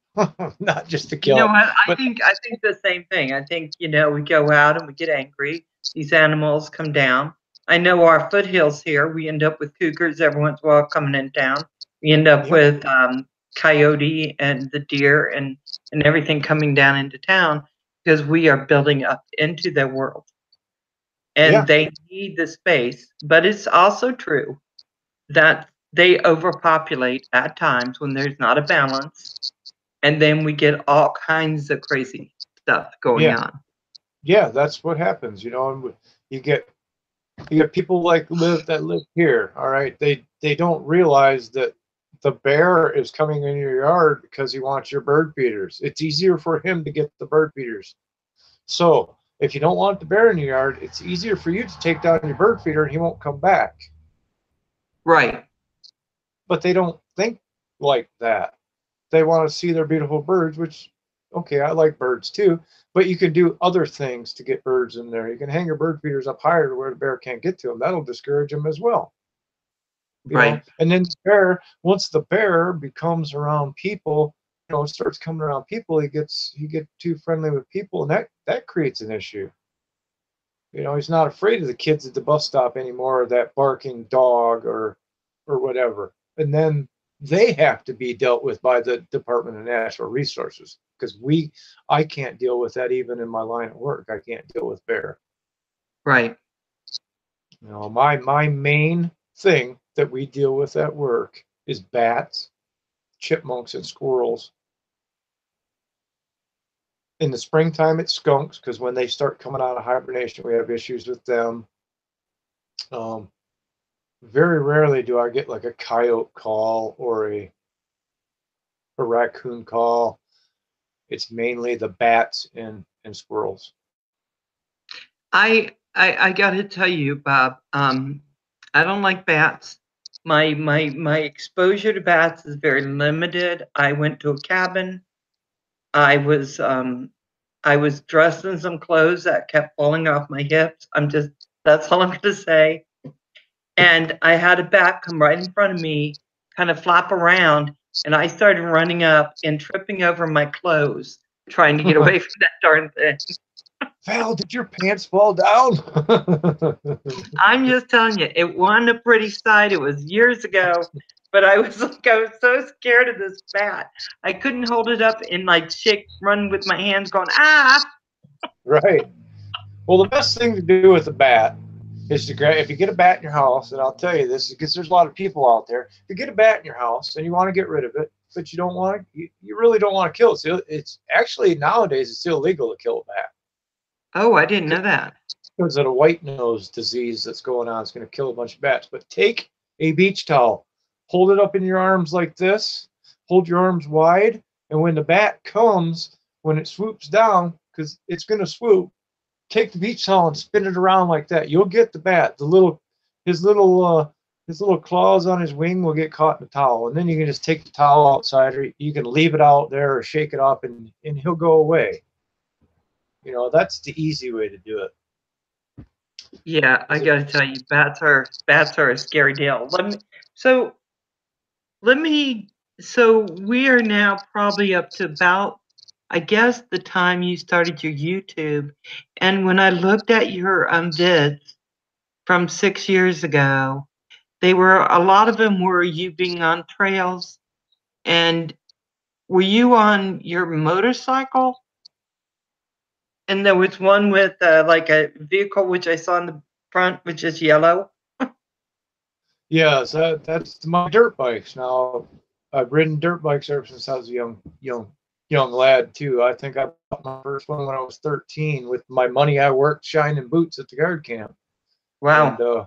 not just to You kill know it. what? I But think the same thing. I think, we go out and we get angry. These animals come down. I know our foothills here, we end up with cougars every once in a while coming in town. We end up yep, with coyote and the deer and everything coming down into town because we are building up into their world. And yeah, they need the space. But it's also true that they overpopulate at times when there's not a balance, and then we get all kinds of crazy stuff going yeah, on. yeah. That's what happens, And you get people that live here. All right, they don't realize that the bear is coming in your yard because he wants your bird feeders. It's easier for him to get the bird feeders. So if you don't want the bear in your yard, it's easier for you to take down your bird feeder and he won't come back. Right. But they don't think like that. They want to see their beautiful birds, which, okay, I like birds too, but you can do other things to get birds in there. You can hang your bird feeders up higher to where the bear can't get to them. That'll discourage them as well. Right. And then the bear, once the bear becomes around people, starts coming around people, he gets too friendly with people, and that creates an issue. He's not afraid of the kids at the bus stop anymore, or that barking dog or whatever. And then they have to be dealt with by the Department of Natural Resources because I can't deal with that even in my line of work. I can't deal with bear. Right. My main thing that we deal with at work is bats, chipmunks, and squirrels. In the springtime, it's skunks because when they start coming out of hibernation, we have issues with them. Very rarely do I get like a coyote call or a raccoon call. It's mainly the bats and squirrels. I got to tell you, Bob. I don't like bats. My exposure to bats is very limited. I went to a cabin. I was dressed in some clothes that kept falling off my hips. That's all I'm going to say. And I had a bat come right in front of me, kind of flap around, and I started running up and tripping over my clothes, trying to get away from that darn thing. Val, did your pants fall down? I'm just telling you, it wasn't a pretty sight. It was years ago, but I was so scared of this bat. I couldn't hold it up and run with my hands going, ah. Right. Well, the best thing to do with a bat is to grab, if you get a bat in your house, and I'll tell you this because there's a lot of people out there. If you get a bat in your house and you want to get rid of it, but you don't want to. You really don't want to kill it. It's actually nowadays it's illegal to kill a bat Oh, I didn't know that. because of the white nose disease that's going on. It's going to kill a bunch of bats. But take a beach towel, hold it up in your arms like this, hold your arms wide, and when the bat comes, when it swoops down, because it's going to swoop, take the beach towel and spin it around like that. You'll get the bat. His little claws on his wing will get caught in the towel, and then you can just take the towel outside, or you can leave it out there, or shake it off, and he'll go away. You know, that's the easy way to do it. Yeah, I got to tell you, bats are a scary deal. So we are now probably up to about, I guess, the time you started your YouTube. And when I looked at your vids from 6 years ago, a lot of them were you being on trails. And were you on your motorcycle? And there was one with like a vehicle, which I saw in the front, which is yellow. Yeah, so that's my dirt bikes. Now, I've ridden dirt bikes ever since I was a young lad too. I think I bought my first one when I was 13 with my money I worked shining boots at the guard camp. Wow. And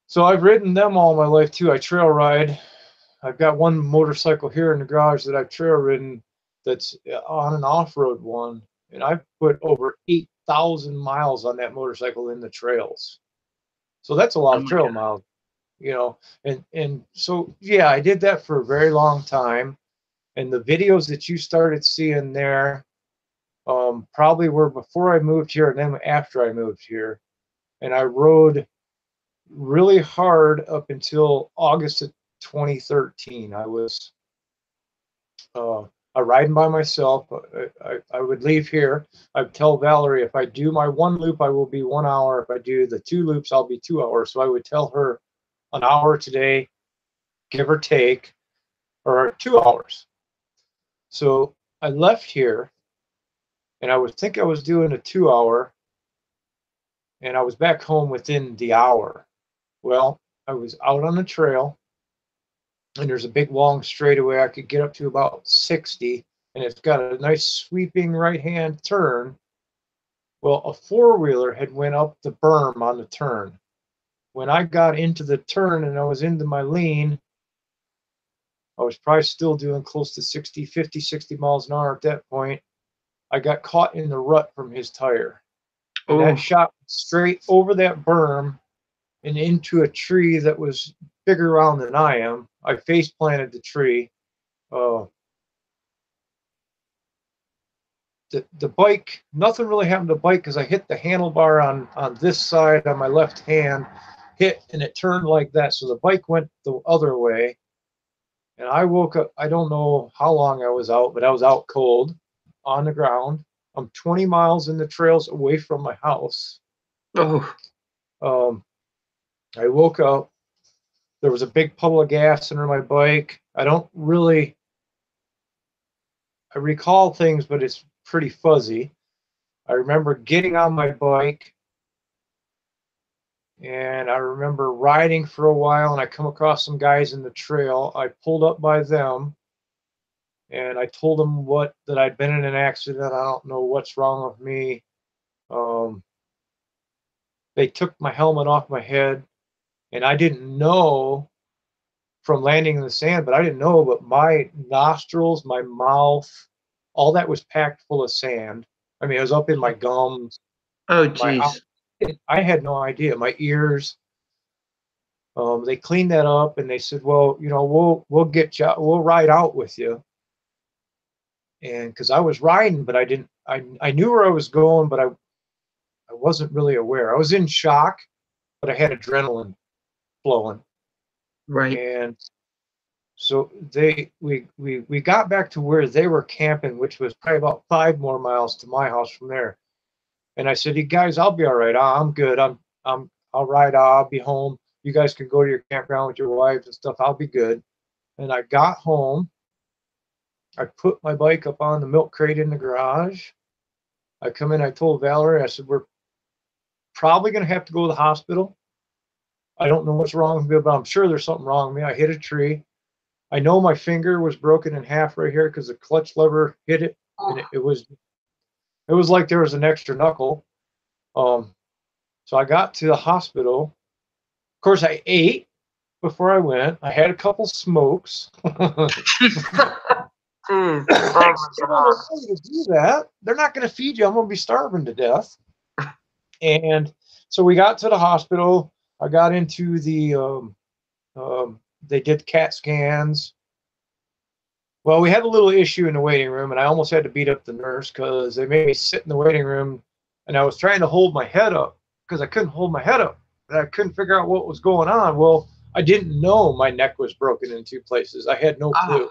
so I've ridden them all my life too. I trail ride. I've got one motorcycle here in the garage that I've trail ridden that's on an off-road one, and I've put over 8,000 miles on that motorcycle in the trails. So that's a lot of trail miles, you know. And so yeah, I did that for a very long time. And the videos that you started seeing there probably were before I moved here and then after I moved here. And I rode really hard up until August of 2013. I was riding by myself. I would leave here. I'd tell Valerie, if I do my one loop, I will be 1 hour. If I do the two loops, I'll be 2 hours. So I would tell her an hour today, give or take, or 2 hours. So I left here, and I would think I was doing a 2 hour, and I was back home within the hour. Well, I was out on the trail, and there's a big long straightaway. I could get up to about 60, and it's got a nice sweeping right-hand turn. Well, a four-wheeler had went up the berm on the turn. When I got into the turn and I was into my lean, I was probably still doing close to 60, 50, 60 miles an hour at that point. I got caught in the rut from his tire. And that shot straight over that berm and into a tree that was bigger around than I am. I face planted the tree. The bike, nothing really happened to the bike because I hit the handlebar on this side on my left hand, hit, and it turned like that. So the bike went the other way. And I woke up, I don't know how long I was out, but I was out cold on the ground. I'm 20 miles in the trails away from my house. I woke up. There was a big puddle of gas under my bike. I recall things, but it's pretty fuzzy. I remember getting on my bike, and I remember riding for a while, and I come across some guys in the trail. I pulled up by them, and I told them that I'd been in an accident. I don't know what's wrong with me. They took my helmet off my head, and I didn't know from landing in the sand, but I didn't know, but my nostrils, my mouth, all that was packed full of sand. I mean, it was up in my gums. Oh, geez. I had no idea. My ears. They cleaned that up, and they said, "Well, you know, we'll get you. We'll ride out with you." And because I was riding, but I didn't. I knew where I was going, but I wasn't really aware. I was in shock, but I had adrenaline flowing. Right. And so we got back to where they were camping, which was probably about 5 more miles to my house from there. And I said, "You guys, I'll be all right. I'm good. I'll ride. I'll be home. You guys can go to your campground with your wives and stuff. I'll be good." And I got home. I put my bike up on the milk crate in the garage. I come in. I told Valerie, I said, "We're probably going to have to go to the hospital. I don't know what's wrong with me, but I'm sure there's something wrong with me. I hit a tree. I know my finger was broken in half right here because the clutch lever hit it, and it was like there was an extra knuckle. So I got to the hospital. Of course, I ate before I went. I had a couple smokes. Jeez. They don't allow you to do that. They're not going to feed you. I'm going to be starving to death. And so we got to the hospital. I got into the, they did CAT scans. Well, we had a little issue in the waiting room, and I almost had to beat up the nurse because they made me sit in the waiting room, and I was trying to hold my head up because I couldn't hold my head up. And I couldn't figure out what was going on. Well, I didn't know my neck was broken in two places. I had no clue.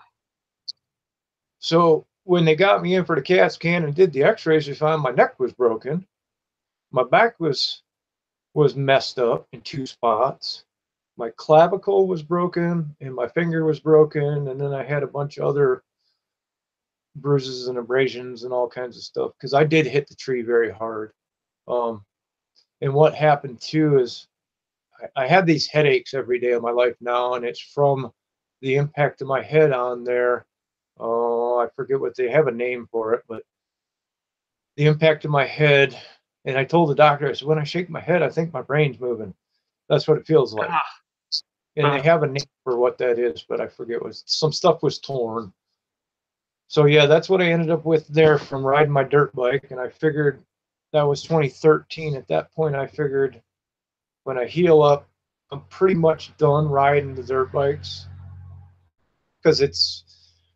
So when they got me in for the CAT scan and did the x-rays, they found my neck was broken. My back was messed up in two spots. My clavicle was broken and my finger was broken. And then I had a bunch of other bruises and abrasions and all kinds of stuff because I did hit the tree very hard. And what happened too is I have these headaches every day of my life now, and it's from the impact of my head on there. Oh, I forget what they have a name for it, but the impact of my head. And I told the doctor, I said, when I shake my head, I think my brain's moving. That's what it feels like. And they have a name for what that is, but I forget what. Some stuff was torn. So yeah, that's what I ended up with there from riding my dirt bike. And I figured that was 2013. At that point, I figured when I heal up, I'm pretty much done riding the dirt bikes because it's,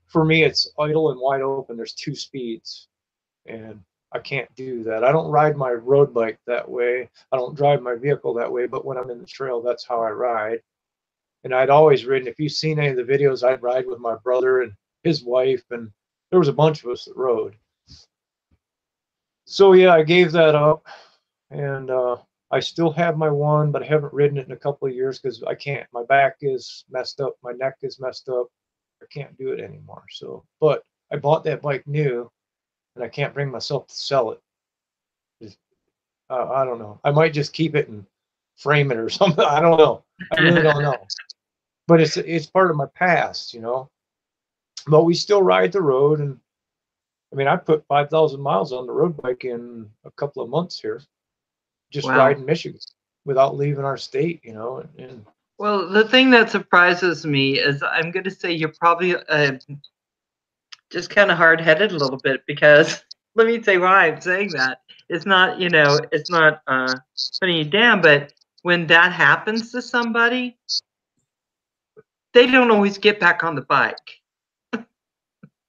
for me, it's idle and wide open. There's two speeds, and I can't do that. I don't ride my road bike that way. I don't drive my vehicle that way, but when I'm in the trail, that's how I ride. And I'd always ridden, if you've seen any of the videos, I'd ride with my brother and his wife, and there was a bunch of us that rode. So yeah, I gave that up, and I still have my one, but I haven't ridden it in a couple of years because I can't. My back is messed up. My neck is messed up. I can't do it anymore. So, but I bought that bike new, and I can't bring myself to sell it. I don't know. I might just keep it and frame it or something. I don't know. I really don't know. But it's part of my past, you know. But we still ride the road, and I mean, I put 5,000 miles on the road bike in a couple of months here, just riding Michigan without leaving our state, you know. And well, the thing that surprises me is I'm going to say you're probably just kind of hard-headed a little bit because let me say why I'm saying that. It's not, you know, it's not putting you down, but when that happens to somebody, they don't always get back on the bike.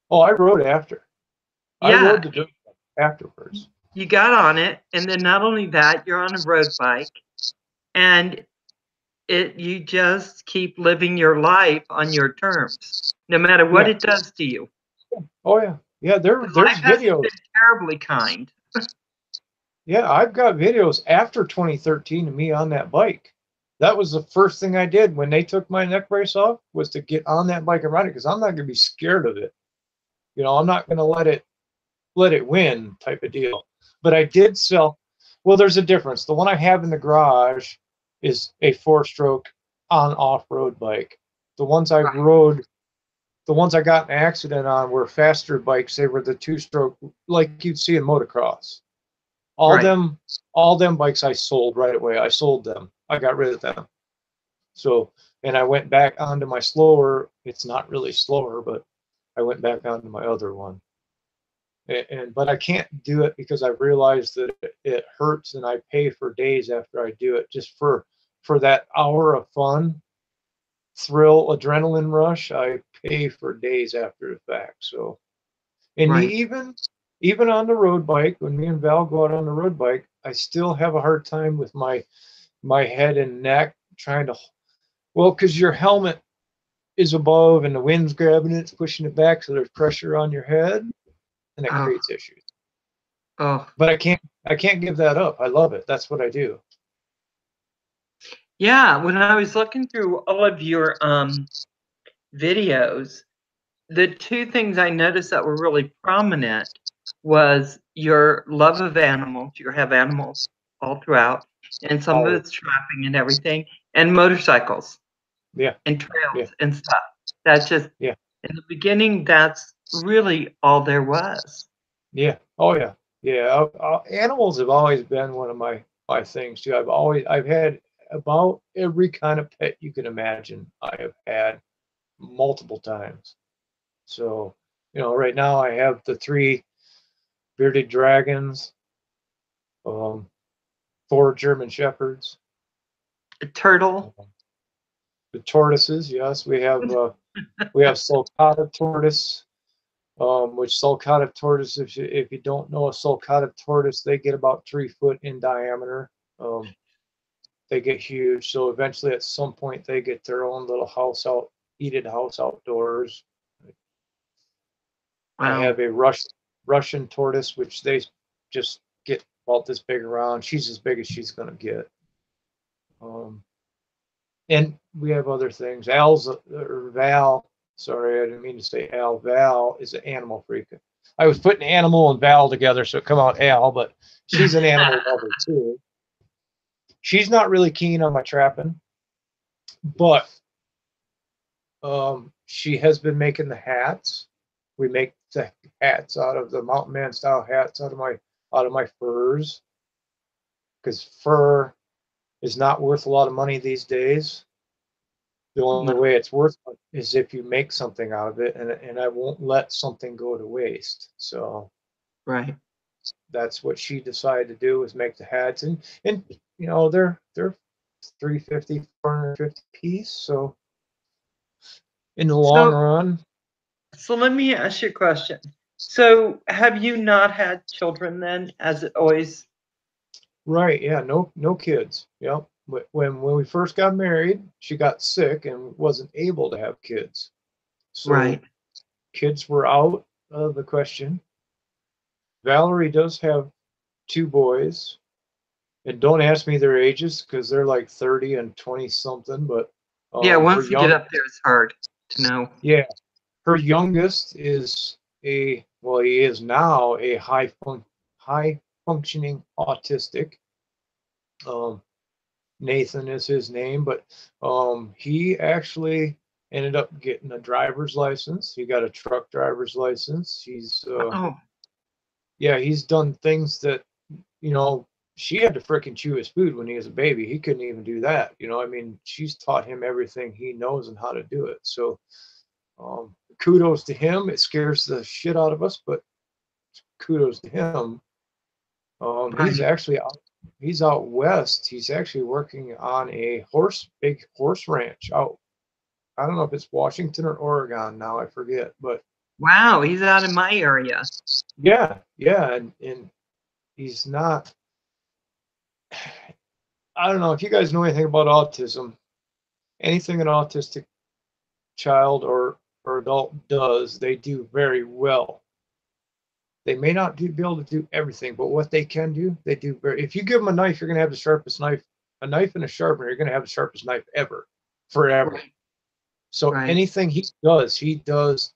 Oh, I rode after. Yeah. I rode the dirt bike afterwards. You got on it, and then not only that, you're on a road bike, and you just keep living your life on your terms, no matter what it does to you. Oh yeah, yeah. There's life videos. Been terribly kind. Yeah, I've got videos after 2013 of me on that bike. That was the first thing I did when they took my neck brace off, was to get on that bike and ride it, because I'm not going to be scared of it. You know, I'm not going to let it win type of deal. But I did sell. Well, there's a difference. The one I have in the garage is a 4-stroke on-off road bike. The ones I rode, the ones I got in an accident on were faster bikes. They were the 2-stroke, like you'd see in motocross. All them bikes I sold right away. I sold them. I got rid of them. So, and I went back onto my slower. It's not really slower, but I went back onto my other one. But I can't do it because I realized that it hurts, and I pay for days after I do it, just for that hour of fun, thrill, adrenaline rush. I pay for days after the fact. So, and even on the road bike, when me and Val go out on the road bike, I still have a hard time with my head and neck trying to, well, because your helmet is above and the wind's grabbing it, it's pushing it back, so there's pressure on your head, and that creates issues. But I can't give that up. I love it. That's what I do. Yeah, when I was looking through all of your videos, the two things I noticed that were really prominent was your love of animals. You have animals all throughout, and some of it's trapping and everything, and motorcycles. Yeah. And trails and stuff. That just, Yeah. in the beginning, that's really all there was. Yeah. Oh yeah. Yeah. Animals have always been one of my things too. I've had about every kind of pet you can imagine. I have had multiple times. So, right now I have the three bearded dragons, um, four German shepherds, A turtle. the tortoises. Yes, we have sulcata tortoise, which sulcata tortoise. If you don't know a sulcata tortoise, they get about 3 foot in diameter. Um, they get huge. So eventually, at some point, they get their own little heated house outdoors. I Wow. have a Russian tortoise, which they just get about this big around. She's as big as she's gonna get. Um, and we have other things. Val. Sorry, I didn't mean to say Al. Val is an animal freak. I was putting animal and Val together, so it come out Al, but she's an animal lover too. She's not really keen on my trapping, but she has been making the hats. We make the hats out of the mountain man style hats out of my furs, because fur is not worth a lot of money these days. The only No. way it's worth it is if you make something out of it, and I won't let something go to waste. So Right. that's what she decided to do, was make the hats, and they're 350, 450 piece. So in the long So, run, so let me ask you a question. So, have you not had children then, as it always? right? Yeah, no kids. Yep. When we first got married, she got sick and wasn't able to have kids. So Right. kids were out of the question. Valerie does have two boys, and don't ask me their ages because they're like 30 and 20 something. But Yeah, her once you get up there, it's hard to know. yeah, her youngest is he is now a high functioning autistic. Um, Nathan is his name, but he actually ended up getting a driver's license. He got a truck driver's license. Oh, He's done things that, you know, she had to frickin' chew his food when he was a baby. He couldn't even do that. I mean, she's taught him everything he knows and how to do it. So, kudos to him. It scares the shit out of us, but kudos to him. He's right. actually out. He's out west. He's actually working on a big horse ranch out. I don't know if it's Washington or Oregon now. I forget, but Wow, he's out in my area. yeah, yeah, and he's not. I don't know if you guys know anything about autism. Anything an autistic child or adult does, they do very well. They may not be able to do everything, but what they can do, they do very. If you give them a knife, you're going to have the sharpest knife. A knife and a sharpener, you're going to have the sharpest knife ever, forever. Right. So Right. anything he does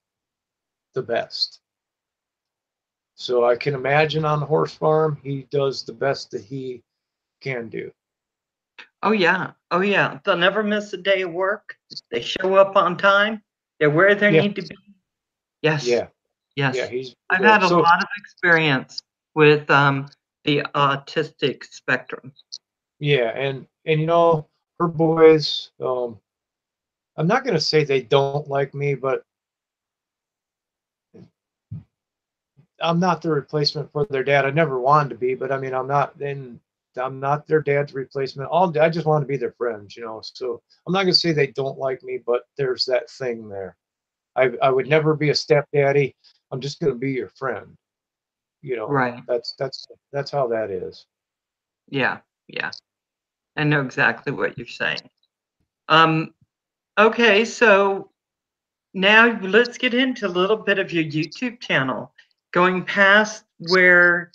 the best. So I can imagine on the horse farm, he does the best that he can do. Oh yeah. Oh yeah. They'll never miss a day of work. They show up on time. They're where they Yeah, need to be. Yes. yeah, yeah. Yes. He's I've good. had a So lot of experience with the autistic spectrum. yeah, and her boys. I'm not going to say they don't like me, but I'm not the replacement for their dad. I never wanted to be, but I mean, I'm not their dad's replacement. I just want to be their friends. So I'm not gonna say they don't like me, but there's that thing there. I would Yeah. never be a stepdaddy. I'm just gonna be your friend. Right. That's how that is. Yeah. Yeah. I know exactly what you're saying. Um, okay, so now let's get into a little bit of your YouTube channel. Going past where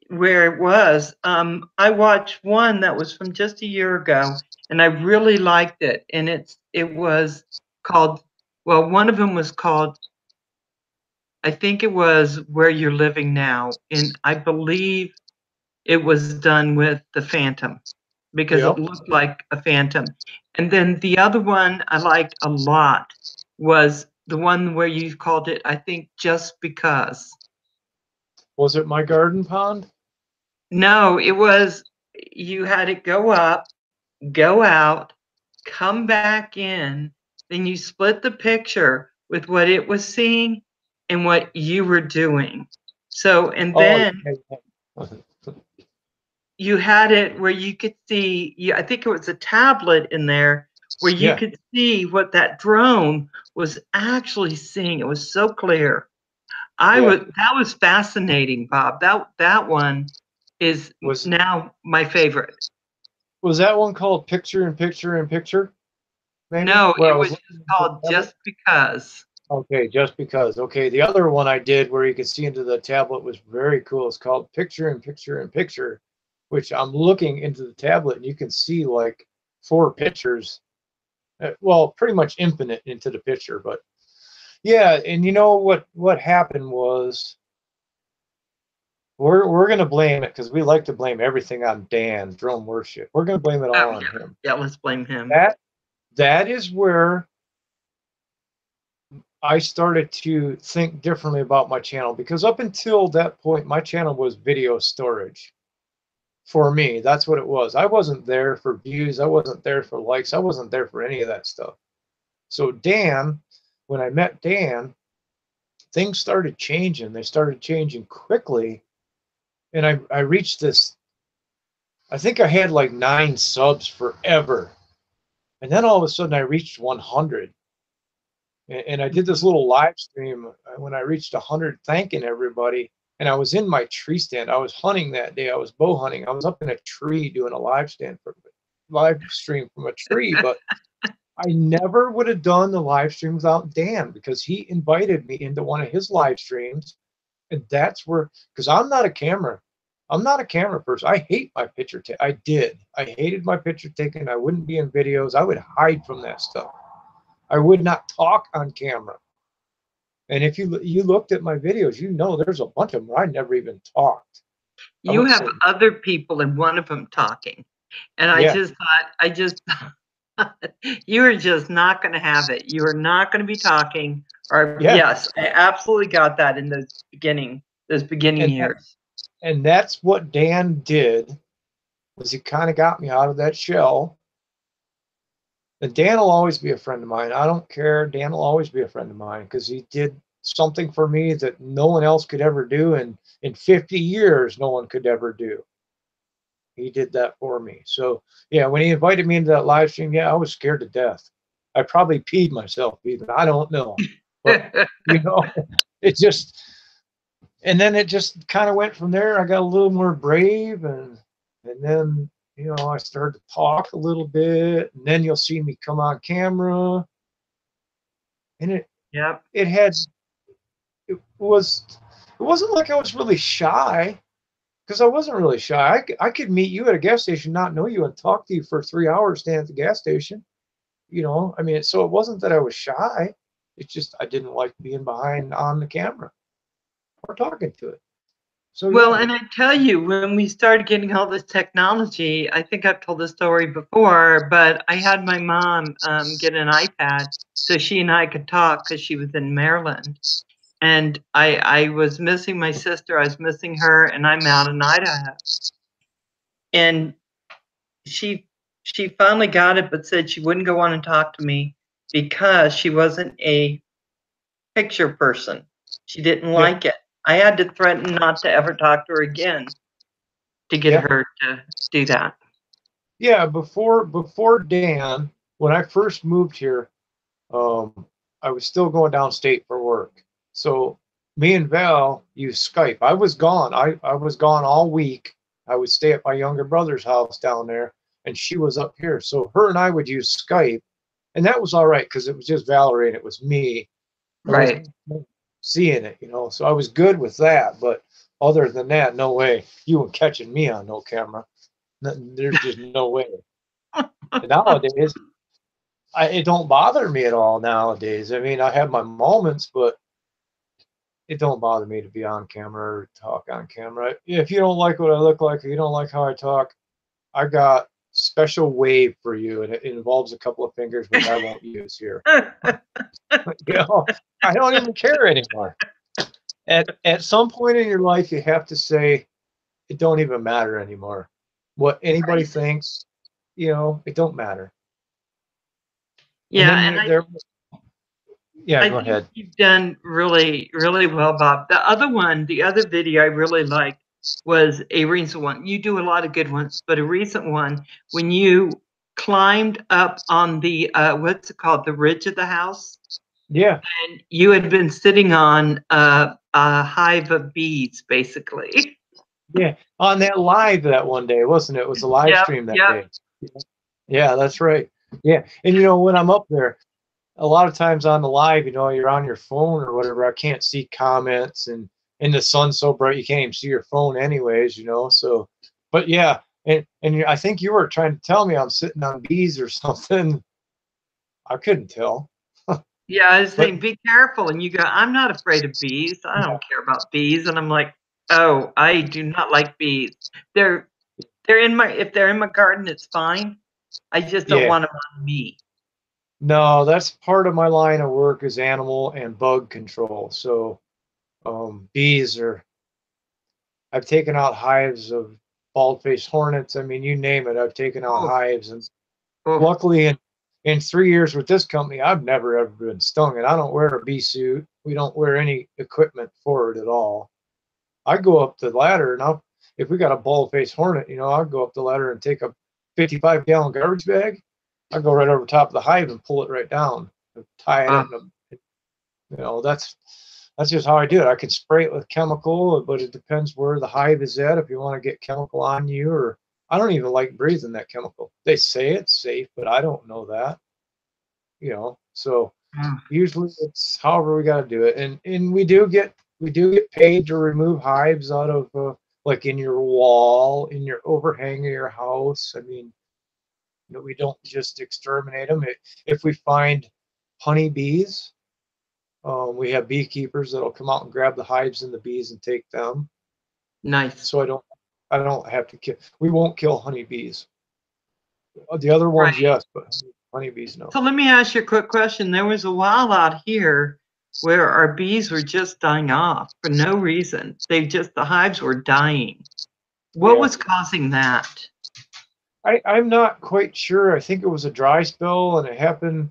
it was, I watched one that was from just a year ago, and I really liked it. And it was called, well, one of them was called, I think it was Where You're Living Now, and I believe it was done with the Phantom because it Yep. looked like a Phantom. And then the other one I liked a lot. was the one where you called it, I think, Just Because. Was it my garden pond? No, it was, you had it go up, go out, come back in, then you split the picture with what it was seeing and what you were doing. So, and Oh, then yeah. you had it where you could see, I think it was a tablet in there where you Yeah. could see what that drone was actually seeing. It was so clear. Yeah. That was fascinating, Bob. That one is Was now my favorite. was that one called Picture in Picture in Picture? Maybe No, where I it was was just looking at the called tablet? Just Because. Okay, just because. Okay, the other one I did where you could see into the tablet was very cool. It's called Picture in Picture in Picture, which I'm looking into the tablet and you can see like 4 pictures. Well, pretty much infinite into the picture, but yeah. And you know what happened was we're gonna blame it because we like to blame everything on Dan Drone Worship. We're gonna blame it Oh all on yeah, him. yeah. Let's blame him. That is where I started to think differently about my channel because up until that point, my channel was video storage. For me, that's what it was. I wasn't there for views. I wasn't there for likes. I wasn't there for any of that stuff. So Dan, when I met Dan, things started changing. They started changing quickly. And I reached this, I think I had like 9 subs forever. And then all of a sudden I reached 100. And I did this little live stream when I reached 100, thanking everybody. And I was in my tree stand. I was hunting that day. I was bow hunting. I was up in a tree doing a live stream from a tree. But I never would have done the live stream without Dan because he invited me into one of his live streams. And that's where, because I'm not a camera person. I hate my picture take. I did. I hated my picture taking. I wouldn't be in videos. I would hide from that stuff. I would not talk on camera. And if you looked at my videos, you know there's a bunch of them where I never even talked. I You would have say, other people and one of them talking. And yeah, I just thought, you are just not going to have it. You are not going to be talking. Or yeah. yes, I absolutely got that in those beginning And years. and that's what Dan did was he kind of got me out of that shell. And Dan will always be a friend of mine. I don't care. Dan will always be a friend of mine because he did something for me that no one else could ever do. And in 50 years, no one could ever do. He did that for me. So yeah, when he invited me into that live stream, yeah, I was scared to death. I probably peed myself even. I don't know. But you know, it just and then it just kind of went from there. I got a little more brave and then I started to talk a little bit, and then you'll see me come on camera, and Yep. it had it was it wasn't like I was really shy because I wasn't really shy. I could meet you at a gas station, not know you, and talk to you for 3 hours standing at the gas station. I mean, so it wasn't that I was shy. It's just I didn't like being behind on the camera or talking to it. So Well, yeah, and I tell you, when we started getting all this technology, I think I've told this story before, but I had my mom get an iPad so she and I could talk because she was in Maryland. And I was missing my sister, I was missing her, and I'm out in Idaho. And she she finally got it, but said she wouldn't go on and talk to me because she wasn't a picture person. She didn't yeah, like it. I had to threaten not to ever talk to her again to get yeah. her to do that. Yeah, before Dan, when I first moved here, um, I was still going downstate for work. So me and Val used Skype. I was gone. I was gone all week. I would stay at my younger brother's house down there, and she was up here. So her and I would use Skype, and that was all right because it was just Valerie and it was me. There Right. wasn't seeing it. So I was good with that. But other than that, no way. You were catching me on no camera. There's just no way. And nowadays, it don't bother me at all nowadays. I mean, I have my moments, but it don't bother me to be on camera or talk on camera. If you don't like what I look like or you don't like how I talk, I got special wave for you, and it involves a couple of fingers, which I won't use here. You know, I don't even care anymore. At some point in your life, you have to say it don't even matter anymore. What anybody Right. thinks, you know, it don't matter. And Yeah, then and yeah, I go think ahead. you've done really, really well, Bob. The other one, the other video I really liked was a recent one. You do a lot of good ones, but a recent one when you climbed up on the what's it called, the ridge of the house, Yeah, and you had been sitting on a hive of bees, basically. yeah. On that live that one day, wasn't it? It was a live Yep, stream that yep. day. Yeah, that's right. Yeah, and you know when I'm up there, a lot of times on the live, you know, you're on your phone or whatever. I can't see comments, and the sun's so bright you can't even see your phone, anyways. You know, so, but yeah, I think you were trying to tell me I'm sitting on bees or something. I couldn't tell, Yeah, I was but saying, be careful. And you go, I'm not afraid of bees. I yeah, don't care about bees. And I'm like, oh, I do not like bees. They're they're in my if they're in my garden, it's fine. I just don't yeah. want them on me. No, that's part of my line of work is animal and bug control. So bees are. I've taken out hives of bald-faced hornets. I mean, you name it. I've taken out Oh, hives, and oh, luckily, in 3 years with this company, I've never ever been stung, and I don't wear a bee suit. We don't wear any equipment for it at all. I go up the ladder, and if we got a bald-faced hornet, you know, I'll go up the ladder and take a 55-gallon garbage bag. I go right over top of the hive and pull it right down, tie oh. it in a, you know, that's just how I do it. I can spray it with chemical, but it depends where the hive is at. If you want to get chemical on you, or I don't even like breathing that chemical. They say it's safe, but I don't know that. You know, so Oh. usually it's however we got to do it, and we do get paid to remove hives out of like in your wall, in your overhang of your house. I mean, you know, we don't just exterminate them. If we find honeybees, we have beekeepers that'll come out and grab the hives and the bees and take them. Nice. So I don't have to kill. We won't kill honeybees. The other ones, Right. yes, but honeybees, no. So let me ask you a quick question. There was a while out here where our bees were just dying off for no reason. The hives were dying. What Yeah, was causing that? I'm not quite sure. I think it was a dry spell, and it happened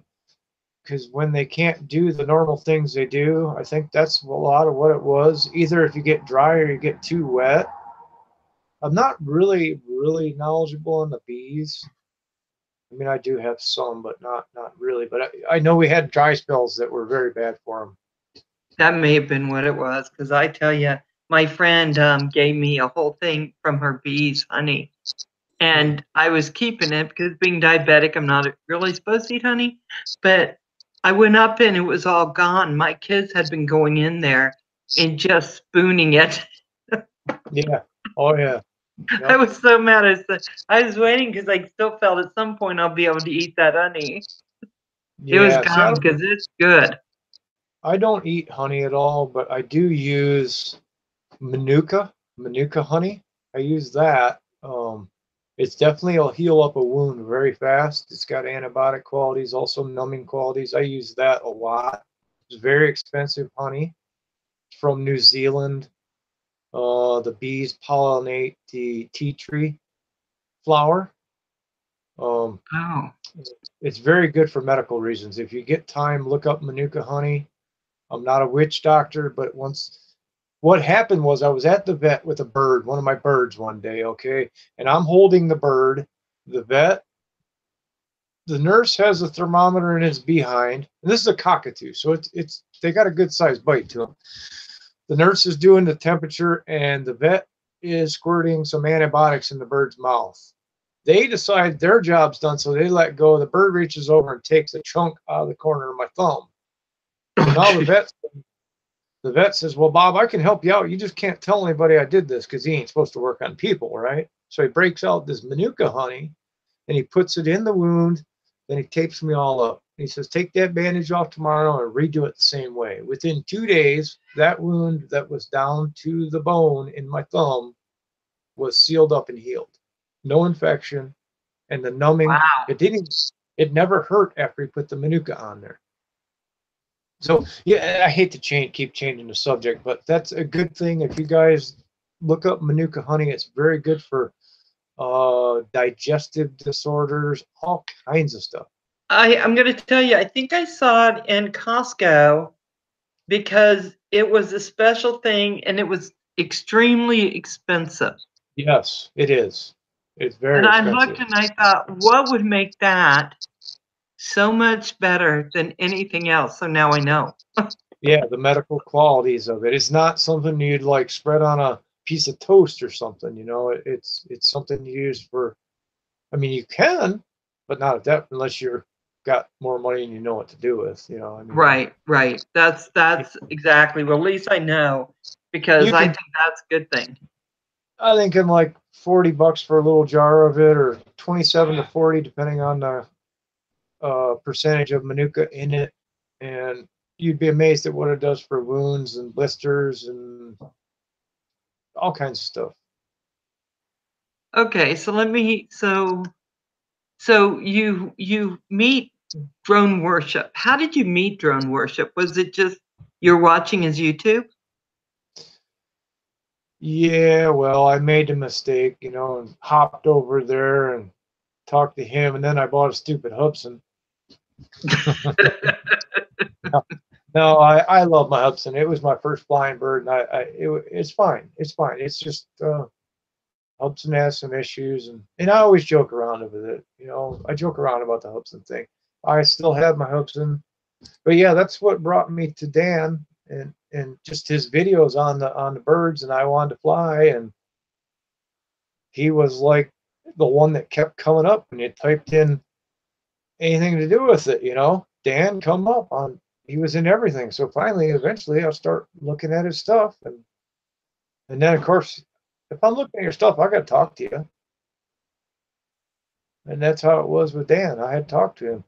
because when they can't do the normal things they do, I think that's a lot of what it was. Either if you get dry or you get too wet. I'm not really knowledgeable on the bees. I mean, I do have some, but not really. But I know we had dry spells that were very bad for them. That may have been what it was, because I tell you, my friend gave me a whole thing from her bees honey, Hmm. and I was keeping it because being diabetic, I'm not really supposed to eat honey. But I went up and it was all gone. My kids had been going in there and just spooning it. Yeah. Oh yeah. I Yep. was so mad. I was waiting because I still felt at some point I'll be able to eat that honey. It was Yeah. See, gone because it's good. I don't eat honey at all, but I do use Manuka honey. I use that. It's definitely will heal up a wound very fast. It's got antibiotic qualities, also numbing qualities. I use that a lot. It's very expensive honey from New Zealand. The bees pollinate the tea tree flower. Um, Oh, it's very good for medical reasons. If you get time, look up Manuka honey. I'm not a witch doctor, but what happened was I was at the vet with a bird, one of my birds one day, okay? And I'm holding the bird. The the nurse has a thermometer in his behind. And this is a cockatoo, so it's they got a good sized bite to them. The nurse is doing the temperature, and the vet is squirting some antibiotics in the bird's mouth. They decide their job's done, so they let go. The bird reaches over and takes a chunk out of the corner of my thumb. So oh, now gee. the vet says, "Well, Bob, I can help you out. You just can't tell anybody I did this because he ain't supposed to work on people, right?" So he breaks out this Manuka honey and he puts it in the wound. Then he tapes me all up. He says, "Take that bandage off tomorrow and redo it the same way." Within 2 days, that wound that was down to the bone in my thumb was sealed up and healed. No infection, and the numbing. Wow. It never hurt after he put the Manuka on there. So yeah, I hate to keep changing the subject, but that's a good thing. If you guys look up Manuka honey, it's very good for digestive disorders, all kinds of stuff. I'm going to tell you, I think I saw it in Costco because it was a special thing and it was extremely expensive. Yes, it is. It's And very I expensive. looked and I thought, what would make that so much better than anything else? So now I know. Yeah, the medical qualities of it. It's not something you'd like spread on a piece of toast or something, you know. It's something you use for, I mean, you can, but not at that unless you're got more money and you know what to do with, you know. I mean, Right. That's exactly. Well, at least I know because you I can, think that's a good thing. I think in like $40 for a little jar of it, or 27 to 40 depending on the percentage of manuka in it, and you'd be amazed at what it does for wounds and blisters and all kinds of stuff. Okay, so let me so you meet drone worship. How did you meet drone worship? Was it just you're watching his YouTube? Yeah, well, I made a mistake, you know, and hopped over there and talked to him, and then I bought a stupid Hubson. No, I love my Hubson. It was my first flying bird, and it's fine. It's fine. It's just Hubson has some issues, and I always joke around with it. You know, I joke around about the Hubson thing. I still have my Hubson, but yeah, that's what brought me to Dan and just his videos on the birds, and I wanted to fly, and he was like the one that kept coming up when you typed in anything to do with it, you know. Dan come up on, he was in everything. So finally, eventually I'll start looking at his stuff, and then of course, if I'm looking at your stuff, I gotta talk to you. And that's how it was with Dan. I had talked to him.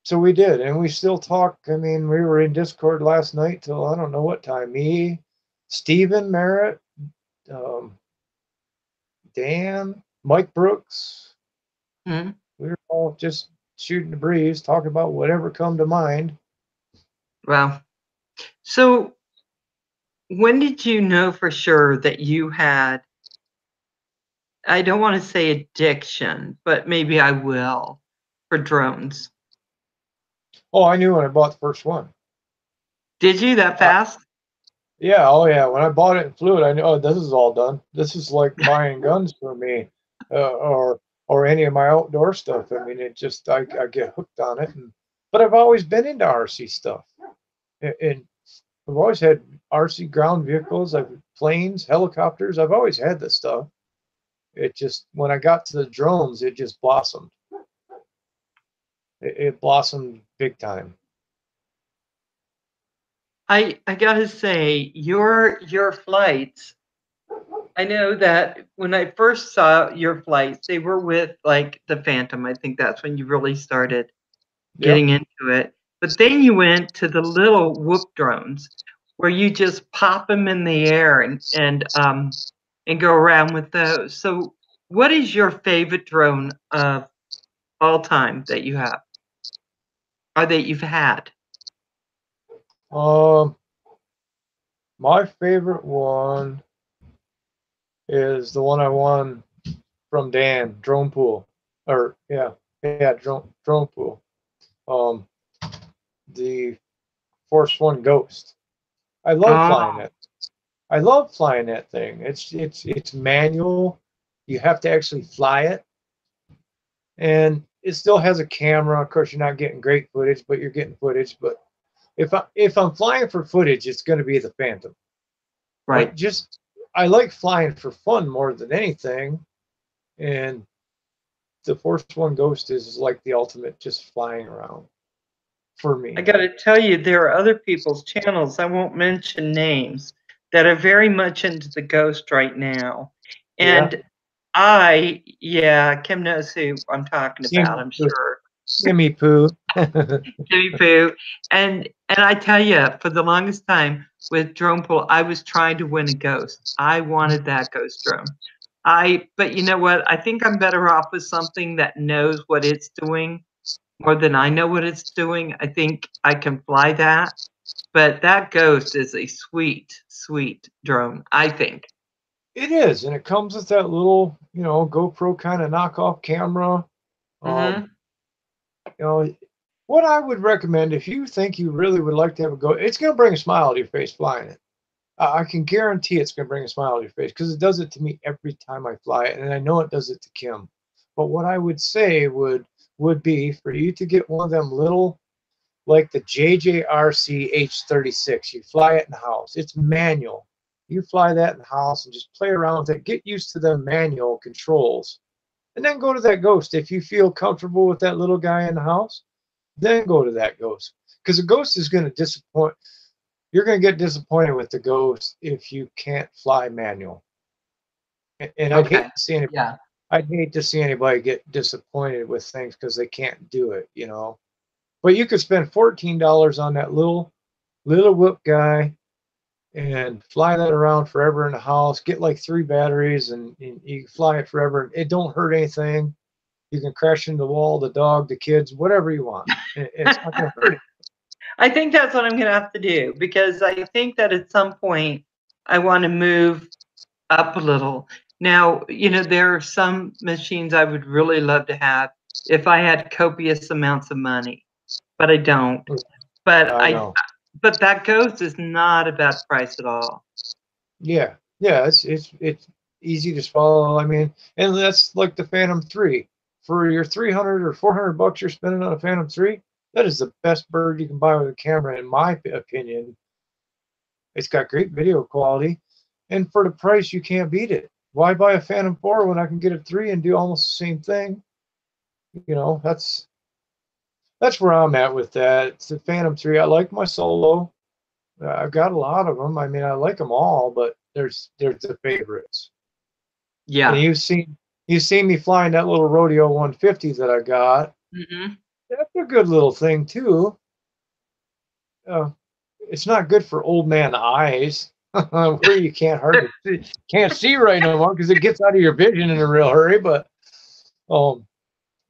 So we did, and we still talk. I mean, we were in Discord last night till I don't know what time. Me, Stephen Merritt, um, Dan, Mike Brooks. Hmm? We were all just shooting the breeze, talking about whatever come to mind. Well, so when did you know for sure that you had, I don't want to say addiction, but maybe I will, for drones? Oh, I knew when I bought the first one. Did you that Uh, fast? yeah, oh yeah. When I bought it and flew it, I knew, oh, this is all done. This is like buying guns for me, or any of my outdoor stuff. I mean, it just I get hooked on it, but I've always been into RC stuff, and I've always had RC ground vehicles, I've planes, helicopters. I've always had this stuff. It just when I got to the drones, it just blossomed. It blossomed big time. I gotta say, your flights, I know that when I first saw your flights, they were with like the Phantom. I think that's when you really started Yep. getting into it. But then you went to the little whoop drones where you just pop them in the air and go around with those. So what is your favorite drone of all time that you have or that you've had? Um, my favorite one is the one I won from Dan, drone pool, or yeah, drone pool. Um, the Force One Ghost. I love Oh, flying it. I love flying that thing. It's manual. You have to actually fly it, and it still has a camera. Of course, you're not getting great footage, but you're getting footage. But if I'm flying for footage, it's going to be the Phantom. But right. just I like flying for fun more than anything, and the Force One Ghost is like the ultimate just flying around for I me. got to tell you, there are other people's channels, I won't mention names, that are very much into the ghost right now. Yeah, And yeah, Kim knows who I'm talking about, I'm sure. Kimmy Poo. Jimmy Poo. And I tell you, for the longest time with drone pool, I was trying to win a ghost. I wanted that ghost drone. But you know what? I think I'm better off with something that knows what it's doing more than I know what it's doing. I think I can fly that. But that Ghost is a sweet, sweet drone, I think. It is, and it comes with that little, GoPro kind of knockoff camera. Mm-hmm. You know, what I would recommend if you think you really would like to have a go, it's going to bring a smile to your face flying it. I can guarantee it's going to bring a smile to your face because it does it to me every time I fly it, and I know it does it to Kim. But what I would say would be for you to get one of them little, like the JJRC H36. You fly it in the house. It's manual. You fly that in the house and just play around with it. Get used to the manual controls, and then go to that Ghost. If you feel comfortable with that little guy in the house, then go to that Ghost, because the Ghost is going to disappoint. You're going to get disappointed with the Ghost if you can't fly manual. And Okay. Yeah. I'd hate to see anybody get disappointed with things because they can't do it, But you could spend $14 on that little whoop guy and fly that around forever in the house. Get like 3 batteries, and you fly it forever. It don't hurt anything. You can crash into the wall, the dog, the kids, whatever you want. It's not going to hurt it. I think that's what I'm going to have to do, because I think that at some point I want to move up a little. Now, there are some machines I would really love to have if I had copious amounts of money, but I don't. But I know. But that Ghost is not a bad price at all. Yeah, it's easy to swallow. I mean, and that's like the Phantom 3. For your 300 or 400 bucks you're spending on a Phantom 3, that is the best bird you can buy with a camera, in my opinion. It's got great video quality, and for the price, you can't beat it. Why buy a Phantom 4 when I can get a 3 and do almost the same thing? That's where I'm at with that. It's the Phantom 3. I like my Solo. I've got a lot of them. I mean, I like them all, but there's the favorites. Yeah. And you've seen me flying that little Rodeo 150 that I got. Mm-hmm. That's a good little thing too. It's not good for old man eyes, where you can't see right no more because it gets out of your vision in a real hurry. But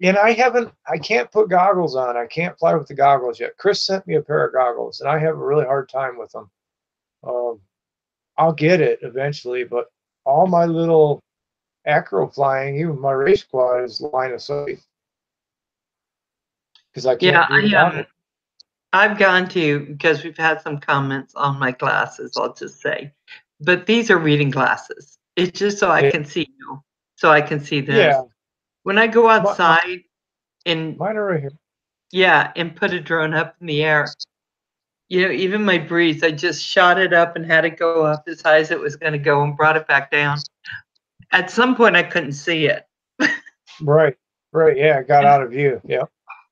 and I can't put goggles on. I can't fly with the goggles yet. Chris sent me a pair of goggles, and I have a really hard time with them. I'll get it eventually, but all my little acro flying, even my race squad, is line of sight because I can't do the goggles. I've gone to, because we've had some comments on my glasses, I'll just say, but these are reading glasses. It's just so I can see you, so I can see this. Yeah. When I go outside and mine are right here. Yeah, and put a drone up in the air, even my Breeze, I just shot it up and had it go up as high as it was going to go and brought it back down. At some point, I couldn't see it. Right. Yeah, it got out of view. Yeah.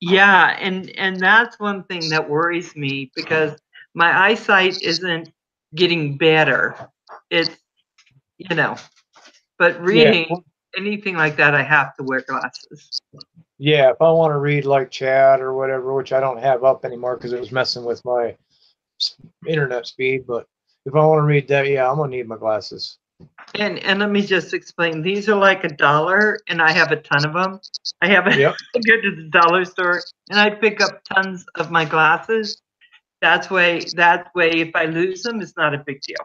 Yeah, and that's one thing that worries me, because my eyesight isn't getting better. It's, but reading anything like that, I have to wear glasses. Yeah, if I want to read like chat or whatever, which I don't have up anymore because it was messing with my internet speed, but if I want to read that, yeah, I'm gonna need my glasses. And let me just explain. These are like $1, and I have a ton of them. I have I go to the dollar store and I pick up tons of my glasses. That way, if I lose them, it's not a big deal.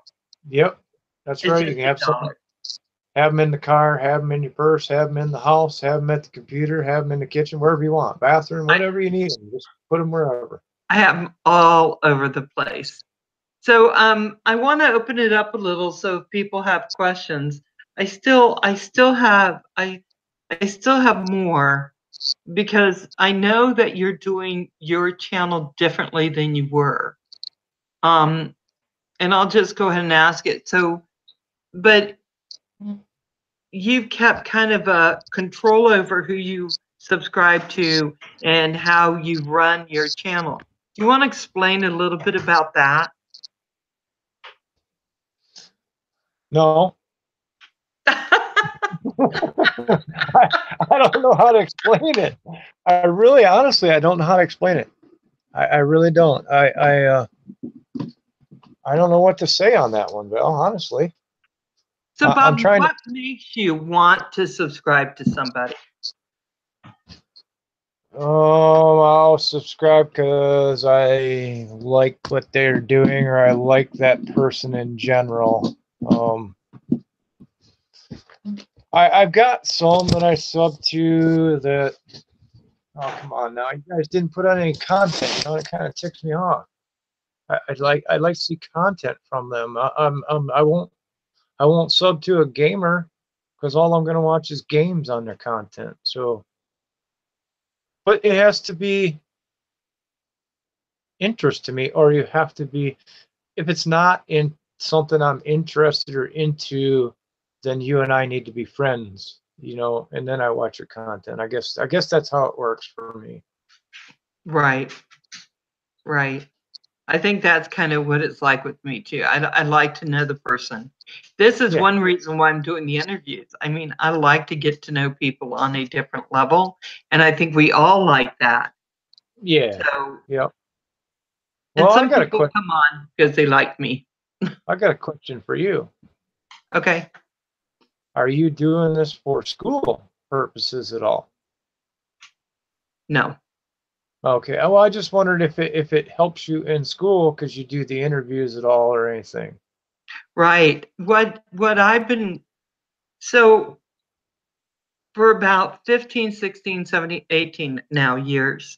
Yep, that's right. You can have some. Have them in the car, have them in your purse, have them in the house, have them at the computer, have them in the kitchen, wherever you want, bathroom, whatever you need them. Just put them wherever. I have them all over the place. So I want to open it up a little, so if people have questions. I still have more, because I know that you're doing your channel differently than you were. And I'll just go ahead and ask it. So, but you've kept kind of a control over who you subscribe to and how you run your channel. Do you want to explain a little bit about that? No. I don't know how to explain it. Honestly, I don't know how to explain it. I really don't. I don't know what to say on that one, Bill, honestly. So, I'm Bob, trying to. what makes you want to subscribe to somebody? I'll subscribe because I like what they're doing, or I like that person in general. I've got some that I sub to that. Oh, come on now! You guys didn't put out any content. You know, it kind of ticks me off. I'd like to see content from them. I won't sub to a gamer because all I'm going to watch is games on their content. So, but it has to be interest to me, or you have to be, if it's not in something I'm interested or into, then you and I need to be friends, you know, and then I watch your content. I guess that's how it works for me. Right. Right. I think that's kind of what it's like with me too. I like to know the person. This is Yeah. one reason why I'm doing the interviews. I mean, I like to get to know people on a different level, and I think we all like that. Yeah. So, Yep. and Well, some people come on because they like me. I got a question for you. Okay. Are you doing this for school purposes at all? No. Okay. Well, I just wondered if it helps you in school because you do the interviews at all or anything. Right. What I've been, so for about 15, 16, 17, 18 now years,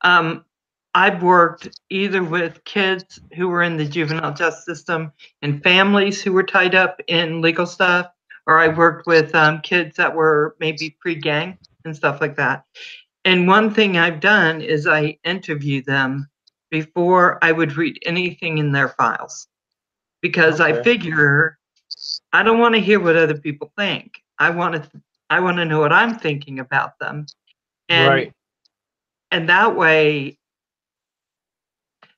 I've worked either with kids who were in the juvenile justice system and families who were tied up in legal stuff, or I worked with kids that were maybe pre-gang and stuff like that. And one thing I've done is I interview them before I would read anything in their files, because I figure I don't want to hear what other people think. I want to know what I'm thinking about them. And Right. and that way,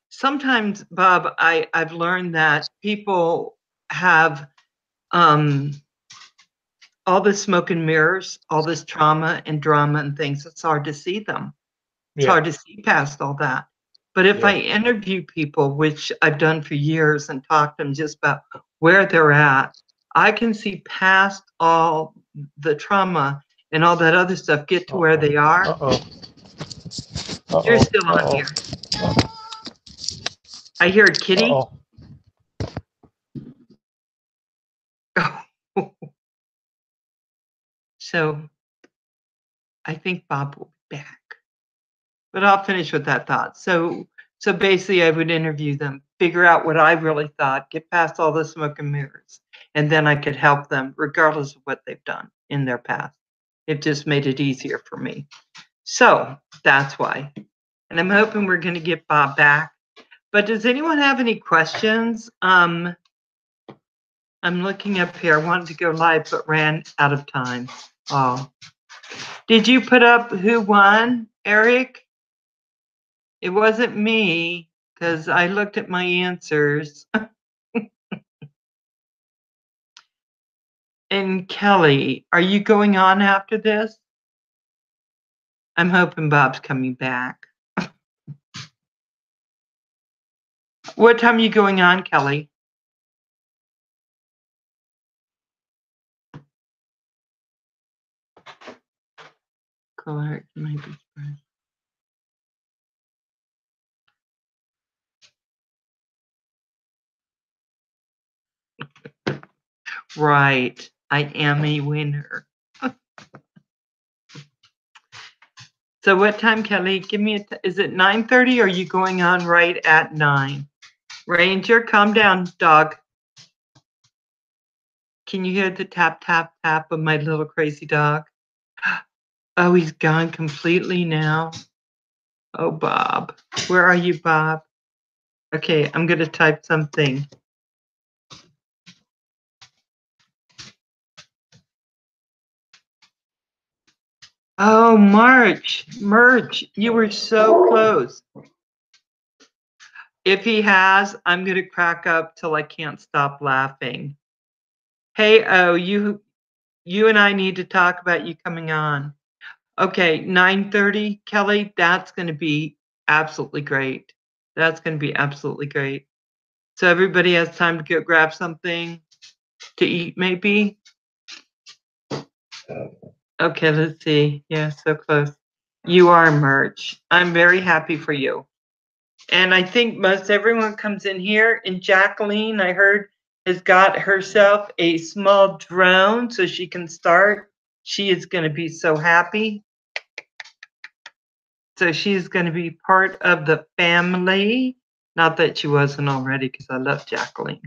sometimes, Bob, I've learned that people have all this smoke and mirrors, all this trauma and drama and things. It's hard to see them. It's hard to see past all that. But if I interview people, which I've done for years, and talk to them just about where they're at, I can see past all the trauma and all that other stuff, get to where they are. You're still on here. I hear a kitty. So I think Bob will be back. But I'll finish with that thought. So basically I would interview them, figure out what I really thought, get past all the smoke and mirrors, and then I could help them regardless of what they've done in their past. It just made it easier for me. So that's why. And I'm hoping we're going to get Bob back. But does anyone have any questions? I'm looking up here. I wanted to go live, but ran out of time. Oh. Did you put up who won, Eric? It wasn't me, because I looked at my answers. And Kelly, are you going on after this? I'm hoping Bob's coming back. What time are you going on, Kelly? Clark, maybe. Right, I am a winner. So what time, Kelly? Give me is it 9:30 or are you going on right at 9? Ranger, calm down, dog. Can you hear the tap, tap, tap of my little crazy dog? Oh, he's gone completely now. Oh, Bob. Where are you, Bob? Okay, I'm going to type something. Oh, March, you were so close. If he has, I'm going to crack up till I can't stop laughing. Hey, oh, you and I need to talk about you coming on. Okay, 9:30, Kelly, that's going to be absolutely great. That's going to be absolutely great. So everybody has time to go grab something to eat, maybe. Okay, let's see. Yeah, so close. You are merch. I'm very happy for you. And I think most everyone comes in here. And Jacqueline, I heard, has got herself a small drone so she can start. She is going to be so happy. So she's going to be part of the family. Not that she wasn't already, because I love Jacqueline.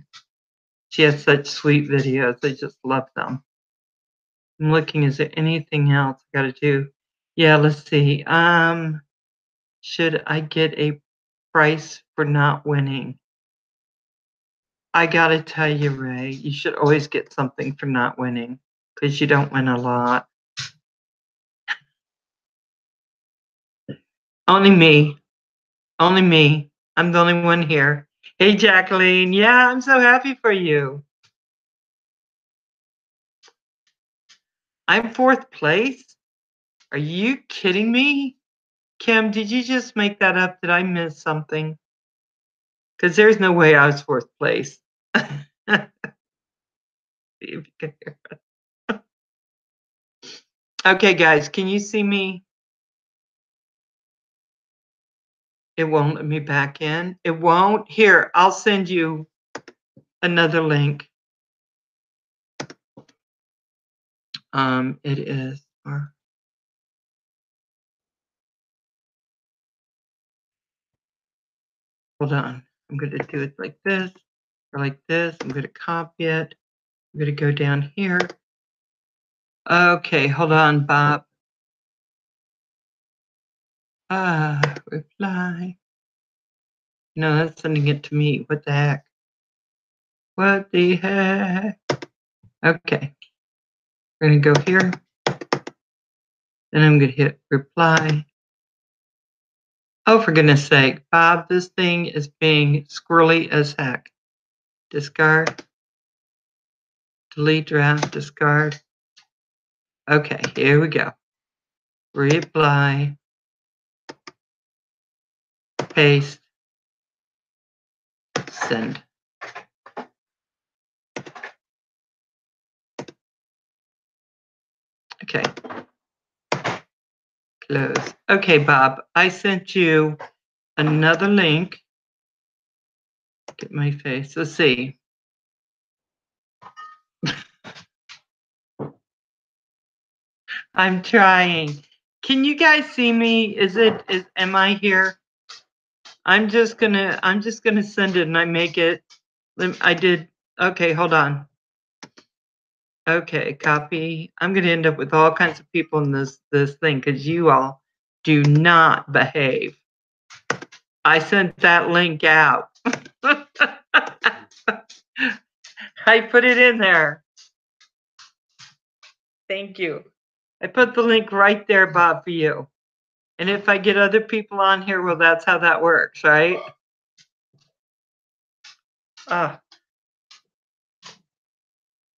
She has such sweet videos. I just love them. I'm looking, is there anything else I got to do? Yeah, let's see. Should I get a price for not winning? I got to tell you, Ray, you should always get something for not winning, because you don't win a lot. Only me. Only me. I'm the only one here. Hey, Jacqueline. Yeah, I'm so happy for you. I'm 4th place? Are you kidding me? Kim, did you just make that up? Did I miss something? Because there's no way I was 4th place. Okay, guys, can you see me? It won't let me back in. It won't. Here, I'll send you another link. It is. Hold on. I'm going to do it like this or like this. I'm going to copy it. I'm going to go down here. Okay, hold on, Bob. Reply. No, that's sending it to me. What the heck? What the heck? Okay. We're going to go here. Then I'm going to hit reply. Oh, for goodness sake, Bob, this thing is being squirrely as heck. Discard. Delete draft, discard. Okay, here we go. Reply. Paste. Send. Okay. Close. Okay, Bob, I sent you another link. Get my face. Let's see. I'm trying. Can you guys see me? Am I here? I'm just gonna send it and I make it. I did. Okay, hold on. Okay, copy. I'm gonna end up with all kinds of people in this thing because you all do not behave. I sent that link out. I put it in there. Thank you. I put the link right there, Bob, for you. And if I get other people on here, well, that's how that works, right?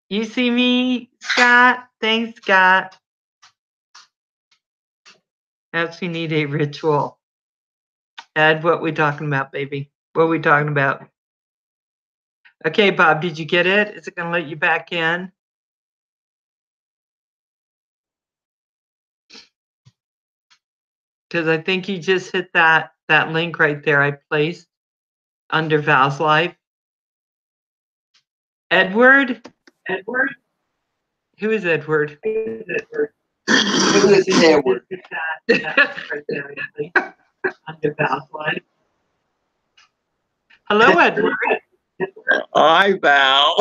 You see me, Scott? Thanks, Scott. As we need a ritual. Ed, what we talking about, baby? What we talking about? Okay, Bob, did you get it? Is it going to let you back in? Because I think you just hit that link right there I placed under Val's life. Edward? Edward? Who is Edward? Who is Edward? Under Val's life. Hello, Edward. Hi, Val.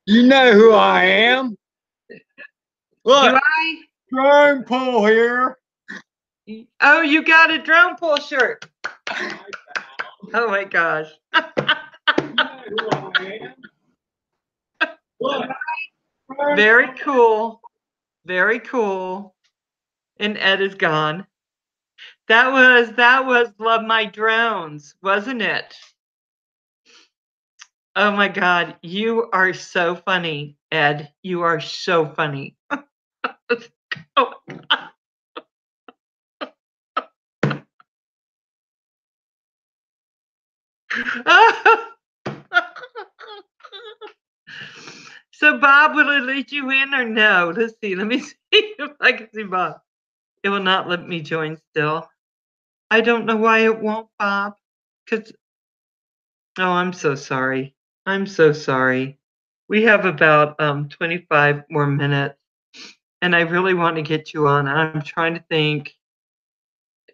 You know who I am. Look, Do I? drone pull here. Oh, you got a drone pull shirt. Oh my gosh. You know who I am. Look, Very cool. Very cool. And Ed is gone. That was Love My Drones, wasn't it? Oh my God, you are so funny, Ed. You are so funny. Oh. So Bob, will it let you in or no? Let's see. Let me see if I can see Bob. It will not let me join still. I don't know why it won't, Bob. Cause oh, I'm so sorry. I'm so sorry. We have about 25 more minutes, and I really want to get you on. I'm trying to think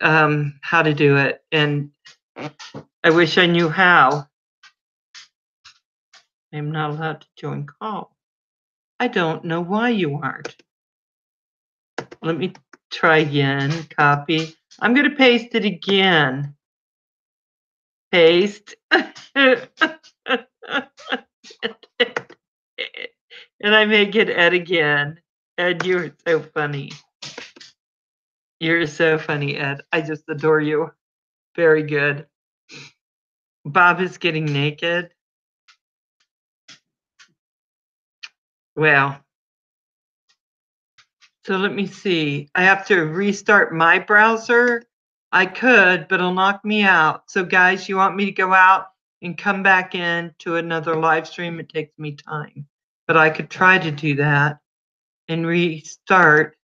how to do it, and I wish I knew how. I'm not allowed to join call. I don't know why you aren't. Let me try again. Copy. I'm going to paste it again. Paste. And I make it Ed again. Ed, you're so funny. You're so funny, Ed. I just adore you. Very good. Bob is getting naked. Well, so let me see. I have to restart my browser. I could, but it'll knock me out. So guys, you want me to go out and come back in to another live stream? It takes me time, but I could try to do that and restart.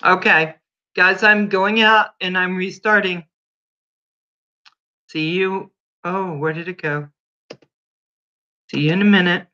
Okay, guys, I'm going out and I'm restarting. See you. Oh, where did it go? See you in a minute.